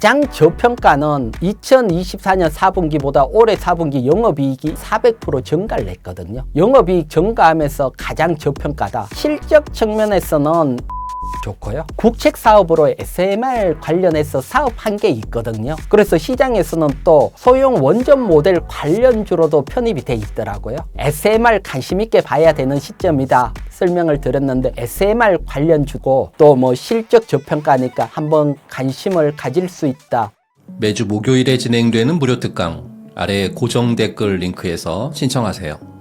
가장 저평가는 2024년 4분기보다 올해 4분기 영업이익이 400% 증가를 했거든요. 영업이익 증가하면서 가장 저평가다. 실적 측면에서는 좋고요. 국책 사업으로 SMR 관련해서 사업한 게 있거든요. 그래서 시장에서는 또 소형 원전 모델 관련주로도 편입이 돼 있더라고요. SMR 관심 있게 봐야 되는 시점이다 설명을 드렸는데, SMR 관련주고 또 뭐 실적 저평가니까 한번 관심을 가질 수 있다. 매주 목요일에 진행되는 무료 특강 아래 고정 댓글 링크에서 신청하세요.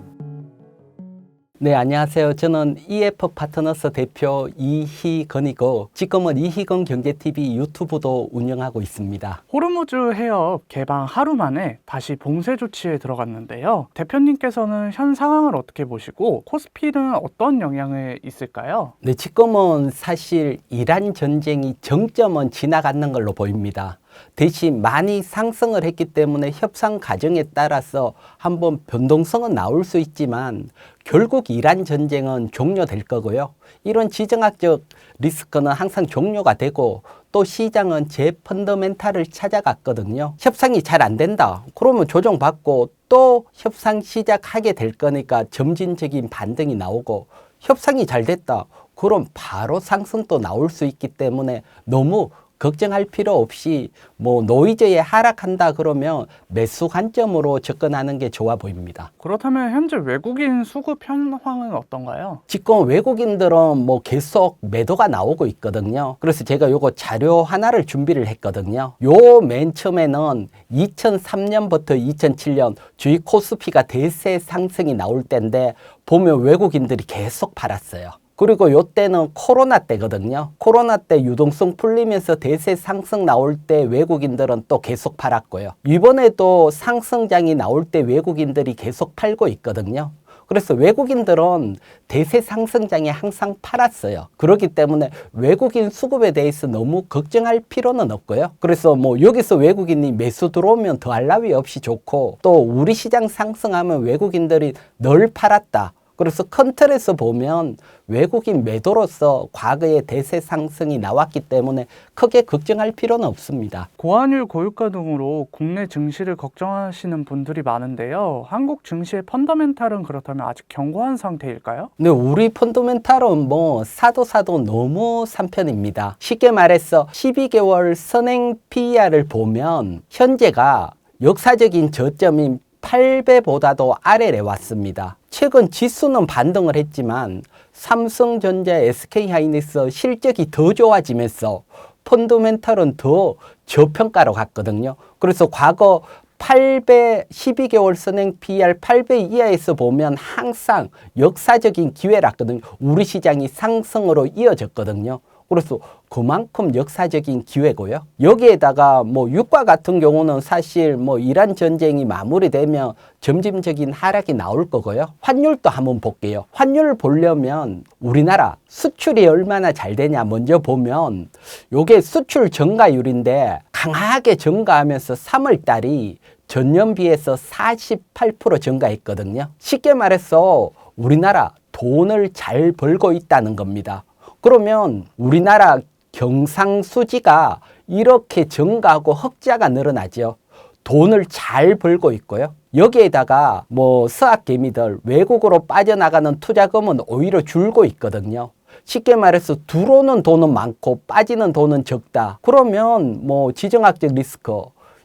네, 안녕하세요. 저는 EF 파트너스 대표 이희건이고 지금은 이희건 경제TV 유튜브도 운영하고 있습니다. 호르무즈 해협 개방 하루 만에 다시 봉쇄 조치에 들어갔는데요. 대표님께서는 현 상황을 어떻게 보시고 코스피는 어떤 영향이 있을까요? 네, 지금은 사실 이란 전쟁이 정점은 지나가는 걸로 보입니다. 대신 많이 상승을 했기 때문에 협상 과정에 따라서 한번 변동성은 나올 수 있지만 결국 이란 전쟁은 종료될 거고요. 이런 지정학적 리스크는 항상 종료가 되고 또 시장은 재펀더멘탈을 찾아갔거든요. 협상이 잘 안 된다. 그러면 조정받고 또 협상 시작하게 될 거니까 점진적인 반등이 나오고, 협상이 잘 됐다. 그럼 바로 상승도 나올 수 있기 때문에 너무 걱정할 필요 없이 뭐 노이즈에 하락한다 그러면 매수 관점으로 접근하는 게 좋아 보입니다. 그렇다면 현재 외국인 수급 현황은 어떤가요? 지금 외국인들은 뭐 계속 매도가 나오고 있거든요. 그래서 제가 요거 자료 하나를 준비를 했거든요. 요 맨 처음에는 2003년부터 2007년 주식 코스피가 대세 상승이 나올 때인데 보면 외국인들이 계속 팔았어요. 그리고 요때는 코로나 때거든요. 코로나 때 유동성 풀리면서 대세 상승 나올 때 외국인들은 또 계속 팔았고요. 이번에도 상승장이 나올 때 외국인들이 계속 팔고 있거든요. 그래서 외국인들은 대세 상승장에 항상 팔았어요. 그렇기 때문에 외국인 수급에 대해서 너무 걱정할 필요는 없고요. 그래서 뭐 여기서 외국인이 매수 들어오면 더할 나위 없이 좋고, 또 우리 시장 상승하면 외국인들이 늘 팔았다. 그래서 큰 틀에서 보면 외국인 매도로서 과거에 대세 상승이 나왔기 때문에 크게 걱정할 필요는 없습니다. 고환율, 고유가 등으로 국내 증시를 걱정하시는 분들이 많은데요. 한국 증시의 펀더멘탈은 그렇다면 아직 견고한 상태일까요? 네, 우리 펀더멘탈은 뭐 사도 너무 산 편입니다. 쉽게 말해서 12개월 선행 PER을 보면 현재가 역사적인 저점인 8배보다도 아래에 왔습니다. 최근 지수는 반등을 했지만 삼성전자, SK하이닉스 실적이 더 좋아지면서 펀더멘탈은 더 저평가로 갔거든요. 그래서 과거 8배, 12개월 선행 PER 8배 이하에서 보면 항상 역사적인 기회랐거든요. 우리 시장이 상승으로 이어졌거든요. 그래서 그만큼 역사적인 기회고요. 여기에다가 뭐 유가 같은 경우는 사실 뭐 이란 전쟁이 마무리되면 점진적인 하락이 나올 거고요. 환율도 한번 볼게요. 환율을 보려면 우리나라 수출이 얼마나 잘 되냐 먼저 보면, 요게 수출 증가율인데 강하게 증가하면서 3월 달이 전년 비해서 48% 증가했거든요. 쉽게 말해서 우리나라 돈을 잘 벌고 있다는 겁니다. 그러면 우리나라 경상수지가 이렇게 증가하고 흑자가 늘어나죠. 돈을 잘 벌고 있고요. 여기에다가 뭐 서학개미들 외국으로 빠져나가는 투자금은 오히려 줄고 있거든요. 쉽게 말해서 들어오는 돈은 많고 빠지는 돈은 적다. 그러면 뭐 지정학적 리스크,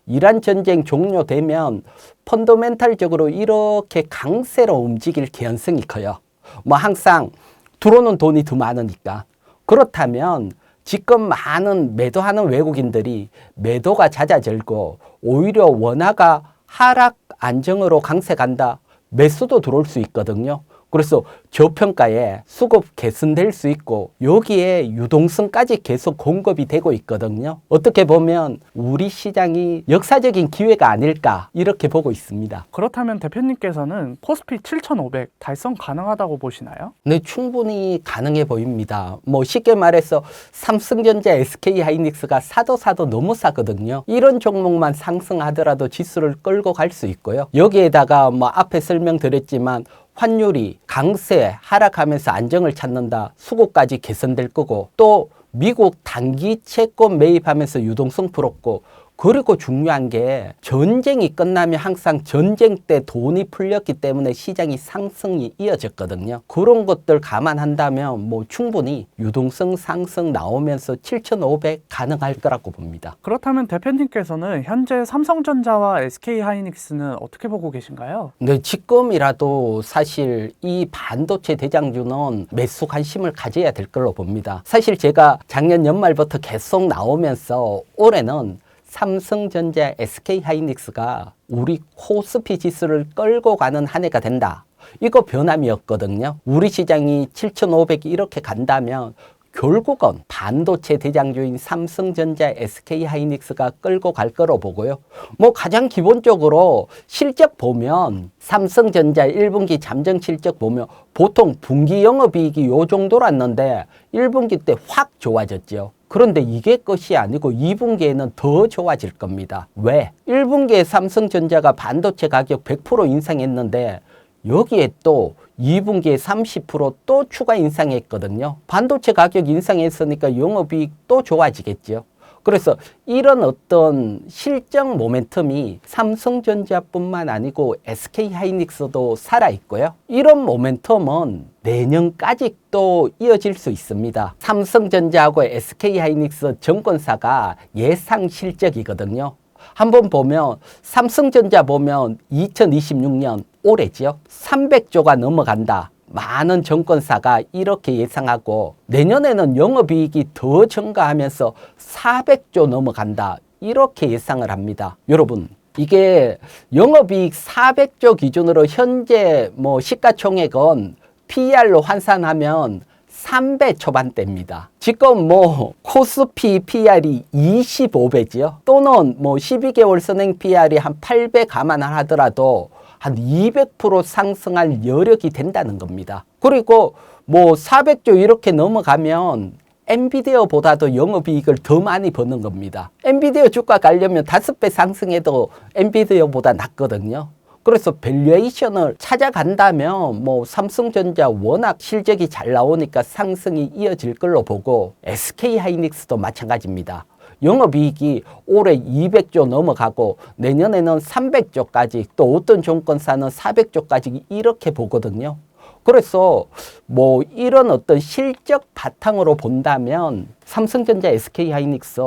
이란 전쟁 종료되면 펀더멘탈적으로 이렇게 강세로 움직일 개연성이 커요. 뭐 항상 들어오는 돈이 더 많으니까. 그렇다면 지금 많은 매도하는 외국인들이 매도가 잦아들고 오히려 원화가 하락 안정으로 강세 간다. 매수도 들어올 수 있거든요. 그래서 저평가에 수급 개선될 수 있고 여기에 유동성까지 계속 공급이 되고 있거든요. 어떻게 보면 우리 시장이 역사적인 기회가 아닐까 이렇게 보고 있습니다. 그렇다면 대표님께서는 코스피 7,500 달성 가능하다고 보시나요? 네, 충분히 가능해 보입니다. 뭐 쉽게 말해서 삼성전자, SK하이닉스가 사도 너무 싸거든요. 이런 종목만 상승하더라도 지수를 끌고 갈 수 있고요. 여기에다가 뭐 앞에 설명드렸지만 환율이 강세 하락하면서 안정을 찾는다. 수급까지 개선될 거고 또 미국 단기 채권 매입하면서 유동성 풀었고, 그리고 중요한 게 전쟁이 끝나면 항상 전쟁 때 돈이 풀렸기 때문에 시장이 상승이 이어졌거든요. 그런 것들 감안한다면 뭐 충분히 유동성 상승 나오면서 7,500 가능할 거라고 봅니다. 그렇다면 대표님께서는 현재 삼성전자와 SK하이닉스는 어떻게 보고 계신가요? 근데 지금이라도 사실 이 반도체 대장주는 매수 관심을 가져야 될 걸로 봅니다. 사실 제가 작년 연말부터 계속 나오면서 올해는 삼성전자, SK하이닉스가 우리 코스피 지수를 끌고 가는 한 해가 된다. 이거 변함이었거든요. 우리 시장이 7,500이 이렇게 간다면 결국은 반도체 대장주인 삼성전자, SK하이닉스가 끌고 갈 거로 보고요. 뭐 가장 기본적으로 실적 보면 삼성전자 1분기 잠정 실적 보면 보통 분기 영업이익이 요 정도였는데 1분기 때 확 좋아졌죠. 그런데 이게 끝이 아니고 2분기에는 더 좋아질 겁니다. 왜? 1분기에 삼성전자가 반도체 가격 100% 인상했는데 여기에 또 2분기에 30% 추가 인상했거든요. 반도체 가격 인상했으니까 영업이익 또 좋아지겠죠. 그래서 이런 어떤 실적 모멘텀이 삼성전자뿐만 아니고 SK하이닉스도 살아있고요. 이런 모멘텀은 내년까지 또 이어질 수 있습니다. 삼성전자하고 SK하이닉스 증권사가 예상 실적이거든요. 한번 보면 삼성전자 보면 2026년 올해죠. 300조가 넘어간다. 많은 증권사가 이렇게 예상하고 내년에는 영업이익이 더 증가하면서 400조 넘어간다. 이렇게 예상을 합니다. 여러분, 이게 영업이익 400조 기준으로 현재 뭐 시가총액은 PER로 환산하면 3배 초반대입니다. 지금 뭐 코스피 PER이 25배지요. 또는 뭐 12개월 선행 PER이 한 8배 감안하더라도 한 200% 상승할 여력이 된다는 겁니다. 그리고 뭐 400조 이렇게 넘어가면 엔비디아보다도 영업이익을 더 많이 버는 겁니다. 엔비디아 주가 가려면 5배 상승해도 엔비디아보다 낫거든요. 그래서 밸류에이션을 찾아간다면 뭐 삼성전자 워낙 실적이 잘 나오니까 상승이 이어질 걸로 보고 SK하이닉스도 마찬가지입니다. 영업이익이 올해 200조 넘어가고 내년에는 300조까지 또 어떤 증권사는 400조까지 이렇게 보거든요. 그래서 뭐 이런 어떤 실적 바탕으로 본다면 삼성전자, SK하이닉스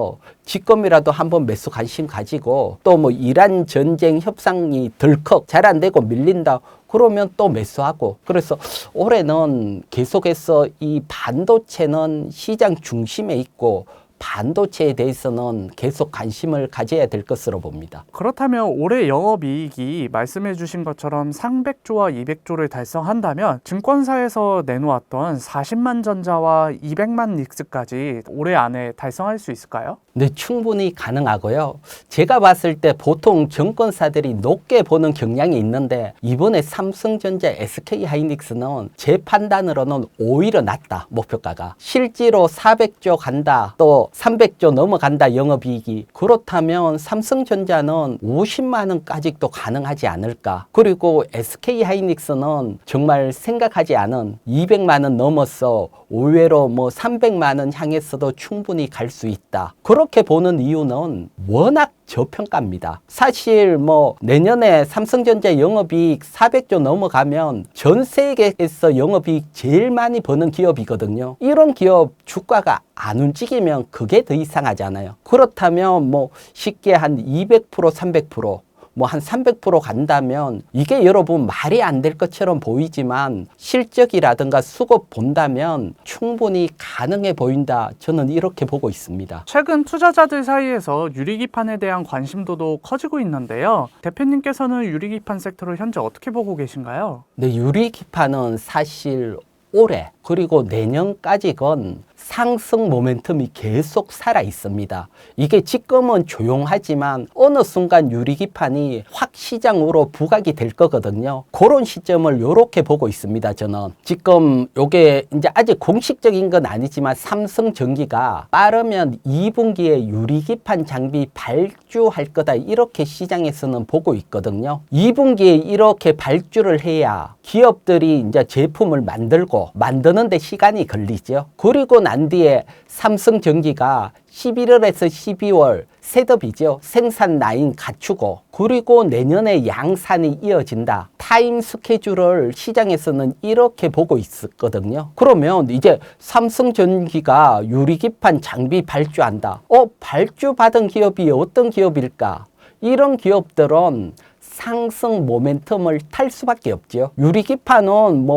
지금이라도 한번 매수 관심 가지고 또 뭐 이란 전쟁 협상이 덜컥 잘 안 되고 밀린다 그러면 또 매수하고 그래서 올해는 계속해서 이 반도체는 시장 중심에 있고 반도체에 대해서는 계속 관심을 가져야 될 것으로 봅니다. 그렇다면 올해 영업이익이 말씀해 주신 것처럼 300조와 200조를 달성한다면 증권사에서 내놓았던 40만 전자와 200만 닉스까지 올해 안에 달성할 수 있을까요? 네, 충분히 가능하고요. 제가 봤을 때 보통 증권사들이 높게 보는 경향이 있는데 이번에 삼성전자, SK하이닉스는 제 판단으로는 오히려 낮다, 목표가가. 실제로 400조 간다, 또 300조 넘어간다, 영업이익이. 그렇다면 삼성전자는 50만 원까지도 가능하지 않을까. 그리고 SK하이닉스는 정말 생각하지 않은 200만 원 넘어서 의외로 뭐 300만 원 향해서도 충분히 갈 수 있다. 그렇게 보는 이유는 워낙 저평가입니다. 사실 뭐 내년에 삼성전자 영업이익 400조 넘어가면 전 세계에서 영업이익 제일 많이 버는 기업이거든요. 이런 기업 주가가 안 움직이면 그게 더 이상하잖아요. 그렇다면 뭐 쉽게 한 200%, 300%, 뭐 한 300% 간다면 이게 여러분 말이 안 될 것처럼 보이지만 실적이라든가 수급 본다면 충분히 가능해 보인다. 저는 이렇게 보고 있습니다. 최근 투자자들 사이에서 유리기판에 대한 관심도도 커지고 있는데요. 대표님께서는 유리기판 섹터를 현재 어떻게 보고 계신가요? 네, 유리기판은 사실 올해 그리고 내년까지건 상승 모멘텀이 계속 살아 있습니다. 이게 지금은 조용하지만 어느 순간 유리기판이 확 시장으로 부각이 될 거거든요. 그런 시점을 이렇게 보고 있습니다. 저는 지금 요게 이제 아직 공식적인 건 아니지만 삼성전기가 빠르면 2분기에 유리기판 장비 발주할 거다, 이렇게 시장에서는 보고 있거든요. 2분기에 이렇게 발주를 해야 기업들이 이제 제품을 만드는데 시간이 걸리죠. 그리고 난 뒤에 삼성전기가 11월에서 12월 셋업이죠. 생산 라인 갖추고, 그리고 내년에 양산이 이어진다. 타임 스케줄을 시장에서는 이렇게 보고 있었거든요. 그러면 이제 삼성전기가 유리기판 장비 발주한다. 발주받은 기업이 어떤 기업일까? 이런 기업들은 상승 모멘텀을 탈 수밖에 없죠. 유리기판은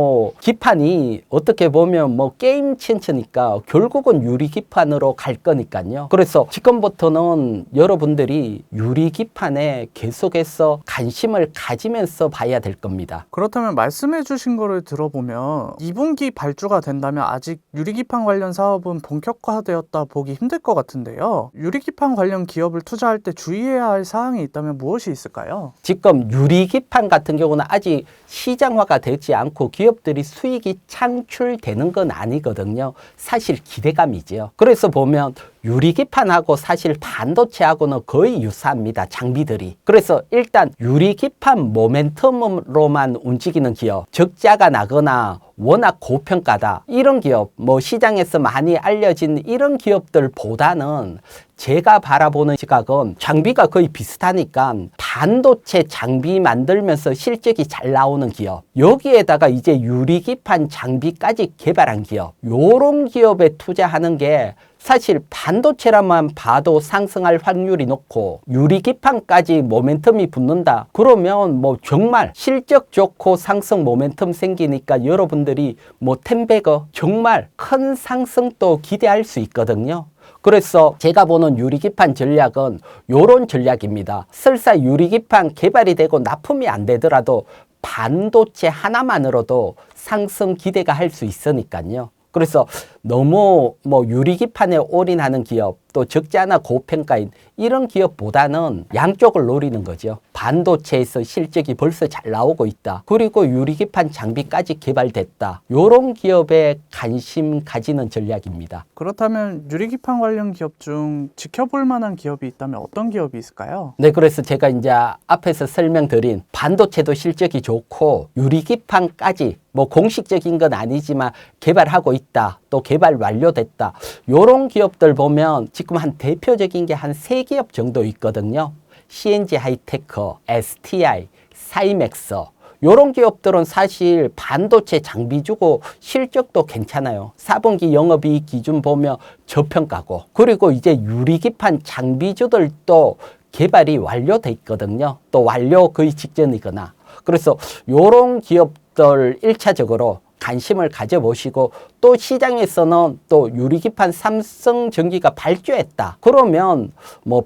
기판이 어떻게 보면 게임 체인저니까 결국은 유리기판으로 갈 거니까요. 그래서 지금부터는 여러분들이 유리기판에 계속해서 관심을 가지면서 봐야 될 겁니다. 그렇다면 말씀해 주신 거를 들어보면 2분기 발주가 된다면 아직 유리기판 관련 사업은 본격화되었다 보기 힘들 것 같은데요. 유리기판 관련 기업을 투자할 때 주의해야 할 사항이 있다면 무엇이 있을까요? 지금 유리기판 같은 경우는 아직 시장화가 되지 않고 기업들이 수익이 창출되는 건 아니거든요. 사실 기대감이죠. 그래서 보면 유리기판하고 사실 반도체하고는 거의 유사합니다. 장비들이. 그래서 일단 유리기판 모멘텀으로만 움직이는 기업, 적자가 나거나 워낙 고평가다, 이런 기업, 시장에서 많이 알려진 이런 기업들보다는 제가 바라보는 시각은 장비가 거의 비슷하니까 반도체 장비 만들면서 실적이 잘 나오는 기업, 여기에다가 이제 유리기판 장비까지 개발한 기업, 요런 기업에 투자하는 게 사실 반도체라만 봐도 상승할 확률이 높고 유리기판까지 모멘텀이 붙는다. 그러면 정말 실적 좋고 상승 모멘텀 생기니까 여러분들이 텐베거 정말 큰 상승도 기대할 수 있거든요. 그래서 제가 보는 유리기판 전략은 요런 전략입니다. 설사 유리기판 개발이 되고 납품이 안 되더라도 반도체 하나만으로도 상승 기대가 할 수 있으니까요. 그래서 너무 유리기판에 올인하는 기업, 또 적자나 고평가인 이런 기업보다는 양쪽을 노리는 거죠. 반도체에서 실적이 벌써 잘 나오고 있다. 그리고 유리기판 장비까지 개발됐다. 이런 기업에 관심 가지는 전략입니다. 그렇다면 유리기판 관련 기업 중 지켜볼 만한 기업이 있다면 어떤 기업이 있을까요? 네, 그래서 제가 이제 앞에서 설명드린 반도체도 실적이 좋고 유리기판까지 공식적인 건 아니지만 개발하고 있다. 또 개발 완료됐다. 이런 기업들 보면 지금 한 대표적인 게 한 3기업 정도 있거든요. CNG 하이테크, STI, 사이맥스. 이런 기업들은 사실 반도체 장비 주고 실적도 괜찮아요. 4분기 영업이익 기준 보면 저평가고. 그리고 이제 유리기판 장비주들도 개발이 완료돼 있거든요. 또 완료 거의 직전이거나. 그래서 이런 기업들 1차적으로 관심을 가져보시고, 또 시장에서는 또 유리기판 삼성전기가 발주했다. 그러면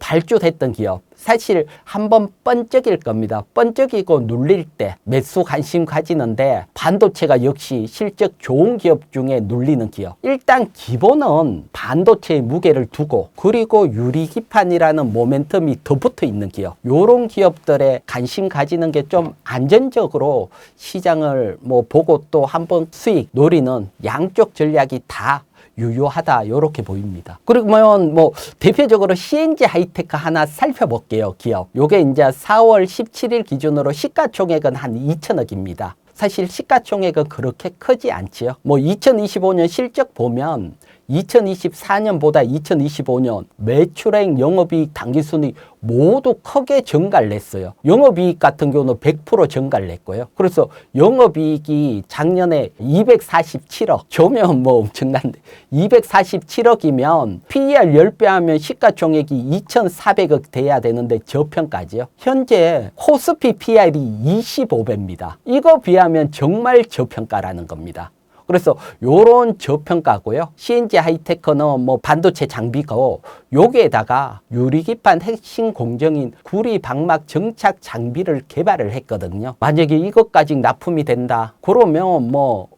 발주됐던 기업 사실 한번 번쩍일 겁니다. 번쩍이고 눌릴 때 매수 관심 가지는데 반도체가 역시 실적 좋은 기업 중에 눌리는 기업. 일단 기본은 반도체의 무게를 두고 그리고 유리기판이라는 모멘텀이 더 붙어 있는 기업. 요런 기업들에 관심 가지는 게 좀 안전적으로 시장을 보고 또 한번 수익 노리는 양쪽 전략이 다 유효하다, 이렇게 보입니다. 그러면 대표적으로 CNG 하이테크 하나 살펴볼게요. 기업. 요게 이제 4월 17일 기준으로 시가총액은 한 2천억입니다. 사실 시가총액은 그렇게 크지 않지요. 2025년 실적 보면 2024년보다 2025년 매출액, 영업이익, 당기순이익 모두 크게 증가를 했어요. 영업이익 같은 경우는 100% 증가를 했고요. 그래서 영업이익이 작년에 247억, 조면 엄청난데 247억이면 PER 10배 하면 시가총액이 2,400억 돼야 되는데 저평가죠. 현재 코스피 PR이 25배입니다. 이거 비하면 정말 저평가라는 겁니다. 그래서 요런 저평가고요. CNG 하이테크는 반도체 장비고, 여기에다가 유리기판 핵심 공정인 구리 방막 정착 장비를 개발을 했거든요. 만약에 이것까지 납품이 된다. 그러면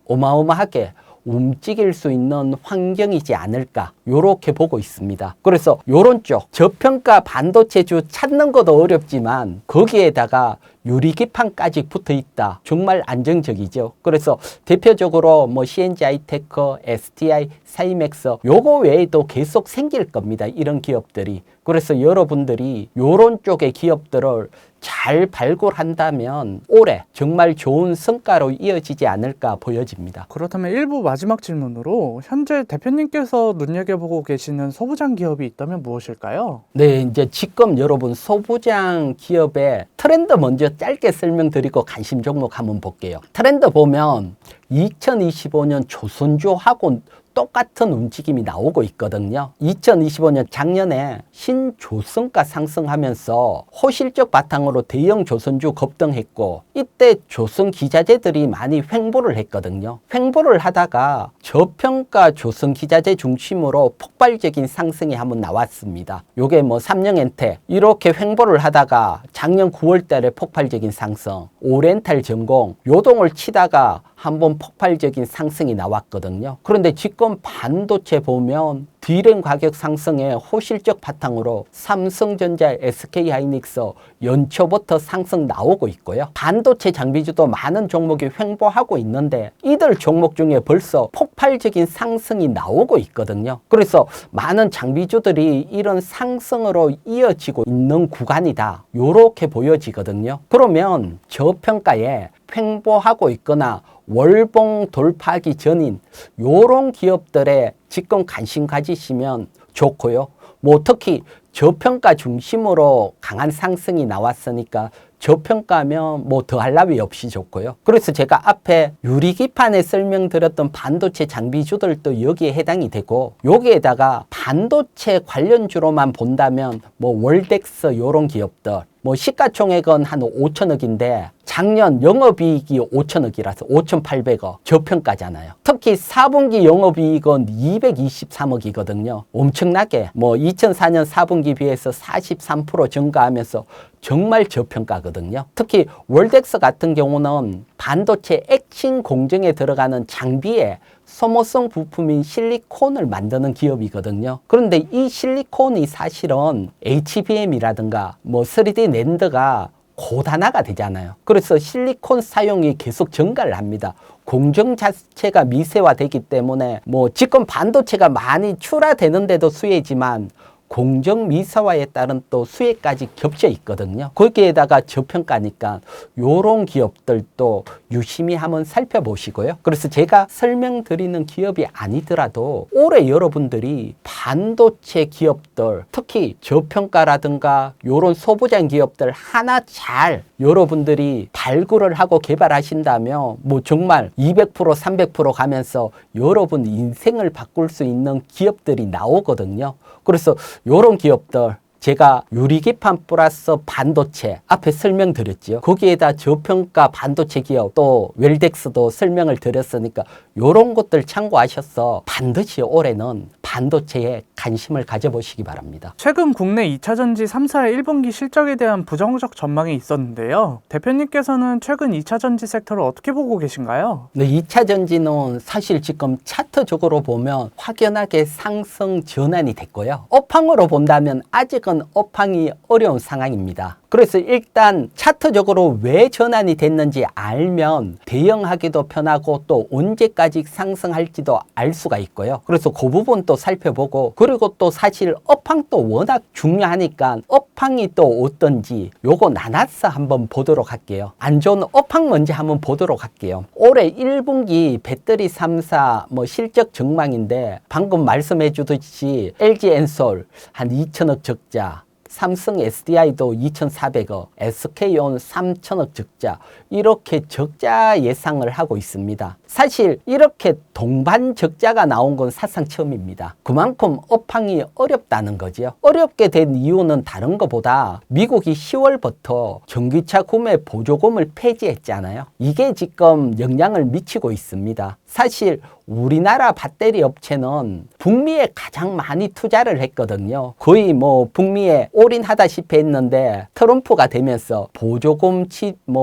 어마어마하게 움직일 수 있는 환경이지 않을까 요렇게 보고 있습니다. 그래서 요런 쪽 저평가 반도체주 찾는 것도 어렵지만 거기에다가 유리기판까지 붙어 있다. 정말 안정적이죠. 그래서 대표적으로 뭐 CNG 하이테크, STI, 사이맥스 요거 외에도 계속 생길 겁니다. 이런 기업들이. 그래서 여러분들이 요런 쪽의 기업들을 잘 발굴한다면 올해 정말 좋은 성과로 이어지지 않을까 보여집니다. 그렇다면 1부 마지막 질문으로 현재 대표님께서 눈여겨보고 계시는 소부장 기업이 있다면 무엇일까요? 네, 이제 지금 여러분 소부장 기업의 트렌드 먼저 짧게 설명드리고 관심 종목 한번 볼게요. 트렌드 보면 2025년 조선주하고 똑같은 움직임이 나오고 있거든요. 2025년 작년에 신조선가 상승하면서 호실적 바탕으로 대형 조선주 급등했고 이때 조선 기자재들이 많이 횡보를 했거든요. 횡보를 하다가 저평가 조선 기자재 중심으로 폭발적인 상승이 한번 나왔습니다. 요게 뭐 삼성엔테 이렇게 횡보를 하다가 작년 9월 달에 폭발적인 상승, 오렌탈 전공 요동을 치다가 한번 폭발적인 상승이 나왔거든요. 그런데 지금 반도체 보면 D램 가격 상승에 호실적 바탕으로 삼성전자, SK하이닉스 연초부터 상승 나오고 있고요. 반도체 장비주도 많은 종목이 횡보하고 있는데 이들 종목 중에 벌써 폭발적인 상승이 나오고 있거든요. 그래서 많은 장비주들이 이런 상승으로 이어지고 있는 구간이다. 요렇게 보여지거든요. 그러면 저평가에 횡보하고 있거나 월봉 돌파하기 전인 요런 기업들에 지금 관심 가지시면 좋고요. 뭐 특히 저평가 중심으로 강한 상승이 나왔으니까 저평가면 뭐 더할 나위 없이 좋고요. 그래서 제가 앞에 유리기판에 설명드렸던 반도체 장비주들도 여기에 해당이 되고 여기에다가 반도체 관련주로만 본다면 뭐 월덱스 요런 기업들 뭐 시가총액은 한 5천억인데 작년 영업이익이 5천억이라서 5,800억 저평가잖아요. 특히 4분기 영업이익은 223억이거든요. 엄청나게 뭐 2004년 4분기 비해서 43% 증가하면서 정말 저평가거든요. 특히 월덱스 같은 경우는 반도체 액신 공정에 들어가는 장비에 소모성 부품인 실리콘을 만드는 기업이거든요. 그런데 이 실리콘이 사실은 HBM이라든가 뭐 3D 낸드가 고단화가 되잖아요. 그래서 실리콘 사용이 계속 증가를 합니다. 공정 자체가 미세화되기 때문에 뭐 지금 반도체가 많이 출하되는데도 수혜지만 공정 미세화에 따른 또 수혜까지 겹쳐 있거든요. 거기에다가 저평가니까 요런 기업들도 유심히 한번 살펴보시고요. 그래서 제가 설명드리는 기업이 아니더라도 올해 여러분들이 반도체 기업들 특히 저평가라든가 요런 소부장 기업들 하나 잘 여러분들이 발굴을 하고 개발하신다면 뭐 정말 200% 300% 가면서 여러분 인생을 바꿀 수 있는 기업들이 나오거든요. 그래서 요런 기업들 제가 유리기판 플러스 반도체 앞에 설명드렸죠. 거기에다 저평가 반도체 기업 또 웰덱스도 설명을 드렸으니까 요런 것들 참고하셔서 반드시 올해는 반도체에 관심을 가져보시기 바랍니다. 최근 국내 2차전지 3사의 1분기 실적에 대한 부정적 전망이 있었는데요. 대표님께서는 최근 2차전지 섹터를 어떻게 보고 계신가요? 네, 2차전지는 사실 지금 차트적으로 보면 확연하게 상승 전환이 됐고요. 업황으로 본다면 아직은 업황이 어려운 상황입니다. 그래서 일단 차트적으로 왜 전환이 됐는지 알면 대응하기도 편하고 또 언제까지 상승할지도 알 수가 있고요. 그래서 그 부분 또 살펴보고 그리고 또 사실 업황도 워낙 중요하니까 업황이 또 어떤지 요거 나눠서 한번 보도록 할게요. 안 좋은 업황 먼저 한번 보도록 할게요. 올해 1분기 배터리 3사 뭐 실적 전망인데 방금 말씀해 주듯이 LG엔솔 한 2천억 적자, 삼성 SDI도 2,400억, SK온 3천억 적자 이렇게 적자 예상을 하고 있습니다. 사실 이렇게 동반 적자가 나온 건 사상 처음입니다. 그만큼 업황이 어렵다는 거죠. 어렵게 된 이유는 다른 것보다 미국이 10월부터 전기차 구매 보조금을 폐지했잖아요. 이게 지금 영향을 미치고 있습니다. 사실 우리나라 배터리 업체는 북미에 가장 많이 투자를 했거든요. 거의 뭐 북미에 올인하다시피 했는데 트럼프가 되면서 보조금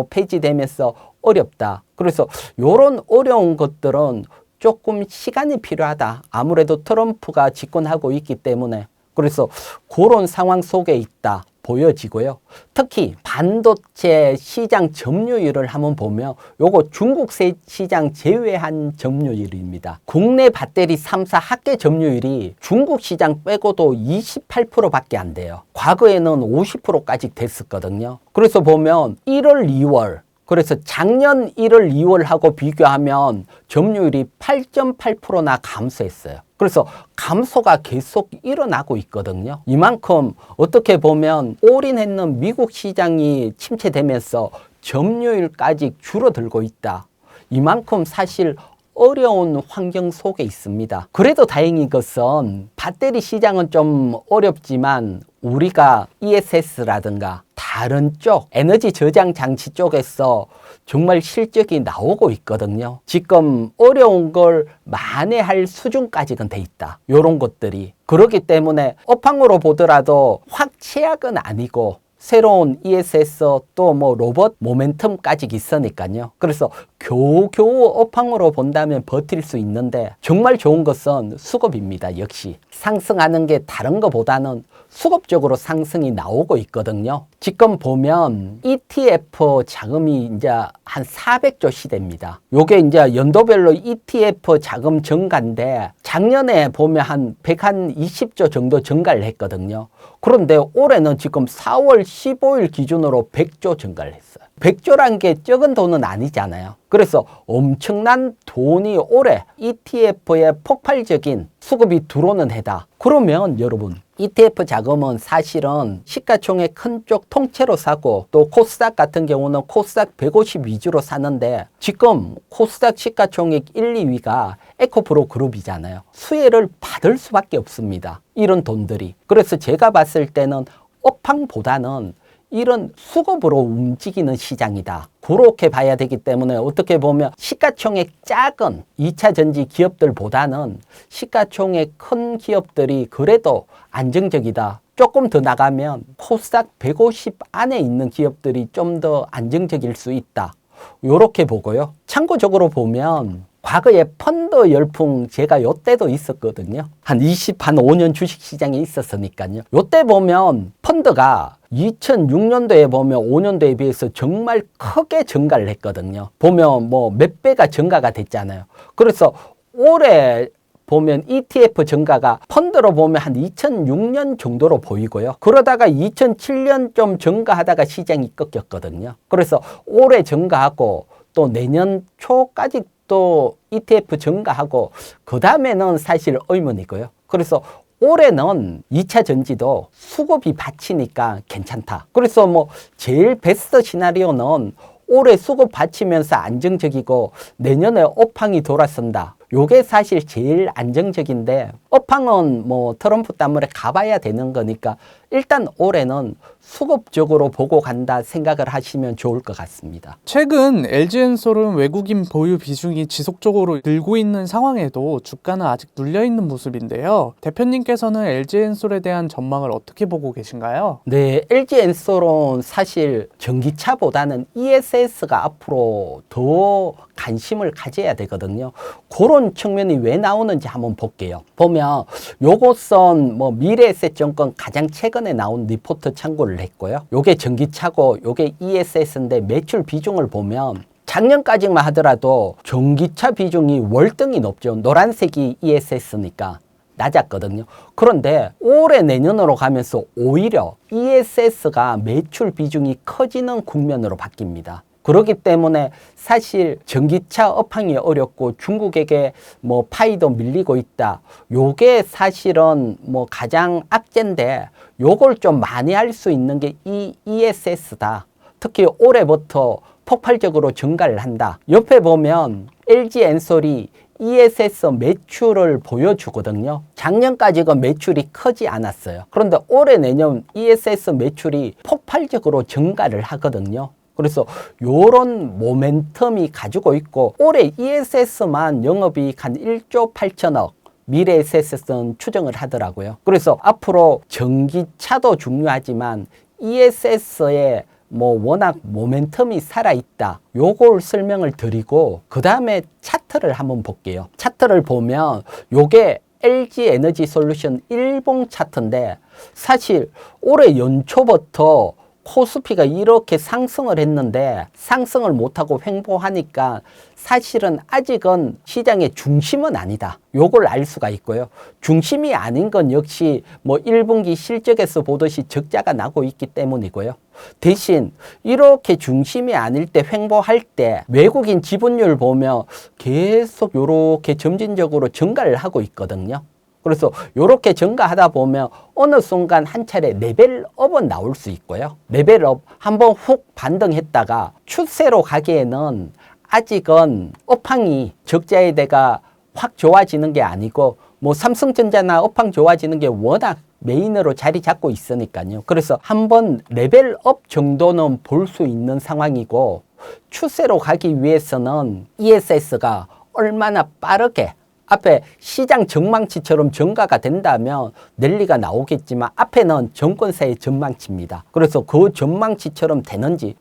폐지되면서 어렵다. 그래서 이런 어려운 것들은 조금 시간이 필요하다. 아무래도 트럼프가 집권하고 있기 때문에. 그래서 그런 상황 속에 있다 보여지고요. 특히 반도체 시장 점유율을 한번 보면 요거 중국 시장 제외한 점유율입니다. 국내 배터리 3사 합계 점유율이 중국 시장 빼고도 28%밖에 안 돼요. 과거에는 50%까지 됐었거든요. 그래서 보면 1월, 2월 그래서 작년 1월, 2월하고 비교하면 점유율이 8.8%나 감소했어요. 그래서 감소가 계속 일어나고 있거든요. 이만큼 어떻게 보면 올인했는 미국 시장이 침체되면서 점유율까지 줄어들고 있다. 이만큼 사실 어려운 환경 속에 있습니다. 그래도 다행인 것은 배터리 시장은 좀 어렵지만 우리가 ESS라든가 다른 쪽 에너지 저장 장치 쪽에서 정말 실적이 나오고 있거든요. 지금 어려운 걸 만회할 수준까지는 돼 있다. 이런 것들이. 그렇기 때문에 업황으로 보더라도 확 최악은 아니고 새로운 ESS 또 뭐 로봇 모멘텀까지 있으니까요. 그래서 겨우겨우 업황으로 본다면 버틸 수 있는데 정말 좋은 것은 수급입니다. 역시 상승하는 게 다른 것보다는 수급적으로 상승이 나오고 있거든요. 지금 보면 ETF 자금이 이제 한 400조 시대입니다. 요게 이제 연도별로 ETF 자금 증가인데 작년에 보면 한 120조 정도 증가를 했거든요. 그런데 올해는 지금 4월 15일 기준으로 100조 증가를 했어요. 100조란 게 적은 돈은 아니잖아요. 그래서 엄청난 돈이 올해 ETF에 폭발적인 수급이 들어오는 해다. 그러면 여러분 ETF 자금은 사실은 시가총액 큰 쪽 통째로 사고 또 코스닥 같은 경우는 코스닥 150 위주로 사는데 지금 코스닥 시가총액 1, 2위가 에코프로 그룹이잖아요. 수혜를 받을 수밖에 없습니다. 이런 돈들이. 그래서 제가 봤을 때는 업황보다는 이런 수급으로 움직이는 시장이다. 그렇게 봐야 되기 때문에 어떻게 보면 시가총액 작은 2차 전지 기업들보다는 시가총액 큰 기업들이 그래도 안정적이다. 조금 더 나가면 코스닥 150 안에 있는 기업들이 좀 더 안정적일 수 있다. 이렇게 보고요. 참고적으로 보면 과거에 펀드 열풍 제가 요때도 있었거든요. 한 5년 주식시장에 있었으니까요. 요때 보면 펀드가 2006년도에 보면 5년도에 비해서 정말 크게 증가를 했거든요. 보면 뭐 몇 배가 증가가 됐잖아요. 그래서 올해 보면 ETF 증가가 펀드로 보면 한 2006년 정도로 보이고요. 그러다가 2007년 좀 증가하다가 시장이 꺾였거든요. 그래서 올해 증가하고 또 내년 초까지 또 ETF 증가하고 그 다음에는 사실 의문이고요. 그래서 올해는 2차 전지도 수급이 받치니까 괜찮다. 그래서 뭐 제일 베스트 시나리오는 올해 수급 받치면서 안정적이고 내년에 업황이 돌아선다. 요게 사실 제일 안정적인데 업황은 뭐 트럼프 때문에 가봐야 되는 거니까 일단 올해는 수급적으로 보고 간다 생각을 하시면 좋을 것 같습니다. 최근 LG엔솔은 외국인 보유 비중이 지속적으로 늘고 있는 상황에도 주가는 아직 눌려있는 모습인데요. 대표님께서는 LG엔솔에 대한 전망을 어떻게 보고 계신가요? 네, LG엔솔은 사실 전기차보다는 ESS가 앞으로 더 관심을 가져야 되거든요. 그런 측면이 왜 나오는지 한번 볼게요. 보면 요것은 뭐 미래에셋증권 가장 최근에 나온 리포트 참고를 했고요. 요게 전기차고 요게 ESS인데 매출 비중을 보면 작년까지만 하더라도 전기차 비중이 월등히 높죠. 노란색이 ESS니까 낮았거든요. 그런데 올해 내년으로 가면서 오히려 ESS가 매출 비중이 커지는 국면으로 바뀝니다. 그렇기 때문에 사실 전기차 업황이 어렵고 중국에게 뭐 파이도 밀리고 있다. 요게 사실은 뭐 가장 악재인데 요걸 좀 많이 할 수 있는 게 이 ESS다. 특히 올해부터 폭발적으로 증가를 한다. 옆에 보면 LG엔솔이 ESS 매출을 보여주거든요. 작년까지가 매출이 크지 않았어요. 그런데 올해 내년 ESS 매출이 폭발적으로 증가를 하거든요. 그래서 요런 모멘텀이 가지고 있고 올해 ESS만 영업이익 한 1조 8천억 미래에셋은 추정을 하더라고요. 그래서 앞으로 전기차도 중요하지만 ESS의 뭐 워낙 모멘텀이 살아있다. 요걸 설명을 드리고 그 다음에 차트를 한번 볼게요. 차트를 보면 요게 LG 에너지 솔루션 일봉 차트인데 사실 올해 연초부터 코스피가 이렇게 상승을 했는데 상승을 못하고 횡보하니까 사실은 아직은 시장의 중심은 아니다. 요걸 알 수가 있고요. 중심이 아닌 건 역시 뭐 1분기 실적에서 보듯이 적자가 나고 있기 때문이고요. 대신 이렇게 중심이 아닐 때 횡보할 때 외국인 지분율 보면 계속 요렇게 점진적으로 증가를 하고 있거든요. 그래서 이렇게 증가하다 보면 어느 순간 한 차례 레벨업은 나올 수 있고요. 레벨업 한번 훅 반등했다가 추세로 가기에는 아직은 업황이 적자의 대가 확 좋아지는 게 아니고 뭐 삼성전자나 업황 좋아지는 게 워낙 메인으로 자리 잡고 있으니까요. 그래서 한번 레벨업 정도는 볼 수 있는 상황이고 추세로 가기 위해서는 ESS가 얼마나 빠르게 앞에 시장 전망치처럼 증가가 된다면 랠리가 나오겠지만 앞에는 정권사의 전망치입니다. 그래서 그 전망치처럼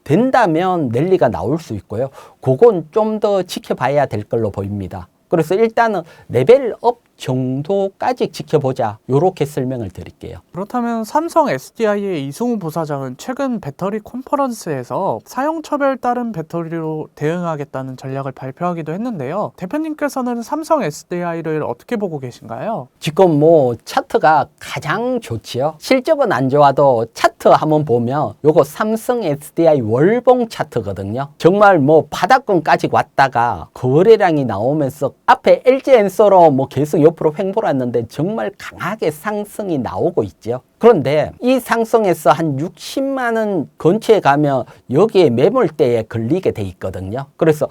된다면 랠리가 나올 수 있고요. 그건 좀 더 지켜봐야 될 걸로 보입니다. 그래서 일단은 레벨업 정도까지 지켜보자. 요렇게 설명을 드릴게요. 그렇다면 삼성 SDI의 이승우 부사장은 최근 배터리 컨퍼런스에서 사용처별 따른 배터리로 대응하겠다는 전략을 발표하기도 했는데요. 대표님께서는 삼성 SDI를 어떻게 보고 계신가요? 지금 뭐 차트가 가장 좋지요. 실적은 안 좋아도 차트 한번 보면 요거 삼성 SDI 월봉 차트거든요. 정말 뭐 바닥권까지 왔다가 거래량이 나오면서 앞에 LG엔소로 뭐 계속 옆으로 횡보를 했는데 정말 강하게 상승이 나오고 있죠. 그런데 이 상승에서 한 60만 원 근처에 가면 여기에 매물대에 걸리게 돼 있거든요. 그래서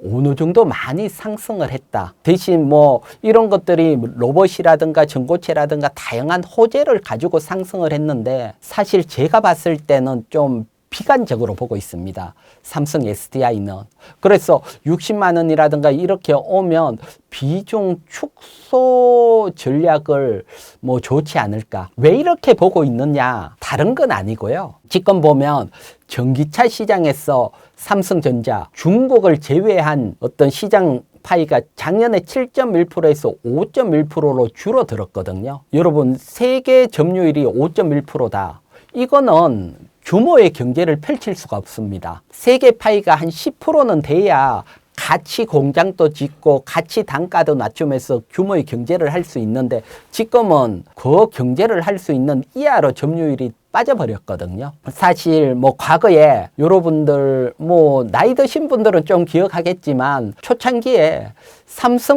어느 정도 많이 상승을 했다. 대신 뭐 이런 것들이 로봇이라든가 전고체라든가 다양한 호재를 가지고 상승을 했는데 사실 제가 봤을 때는 좀 비관적으로 보고 있습니다. 삼성 SDI는. 그래서 60만 원이라든가 이렇게 오면 비중 축소 전략을 뭐 좋지 않을까. 왜 이렇게 보고 있느냐? 다른 건 아니고요. 지금 보면 전기차 시장에서 삼성전자, 중국을 제외한 어떤 시장 파이가 작년에 7.1%에서 5.1%로 줄어들었거든요. 여러분, 세계 점유율이 5.1%다. 이거는 규모의 경제를 펼칠 수가 없습니다. 세계 파이가 한 10%는 돼야 같이 공장도 짓고 같이 단가도 낮추면서 규모의 경제를 할 수 있는데 지금은 그 경제를 할 수 있는 이하로 점유율이 빠져버렸거든요. 사실 뭐 과거에 여러분들 뭐 나이 드신 분들은 좀 기억하겠지만 초창기에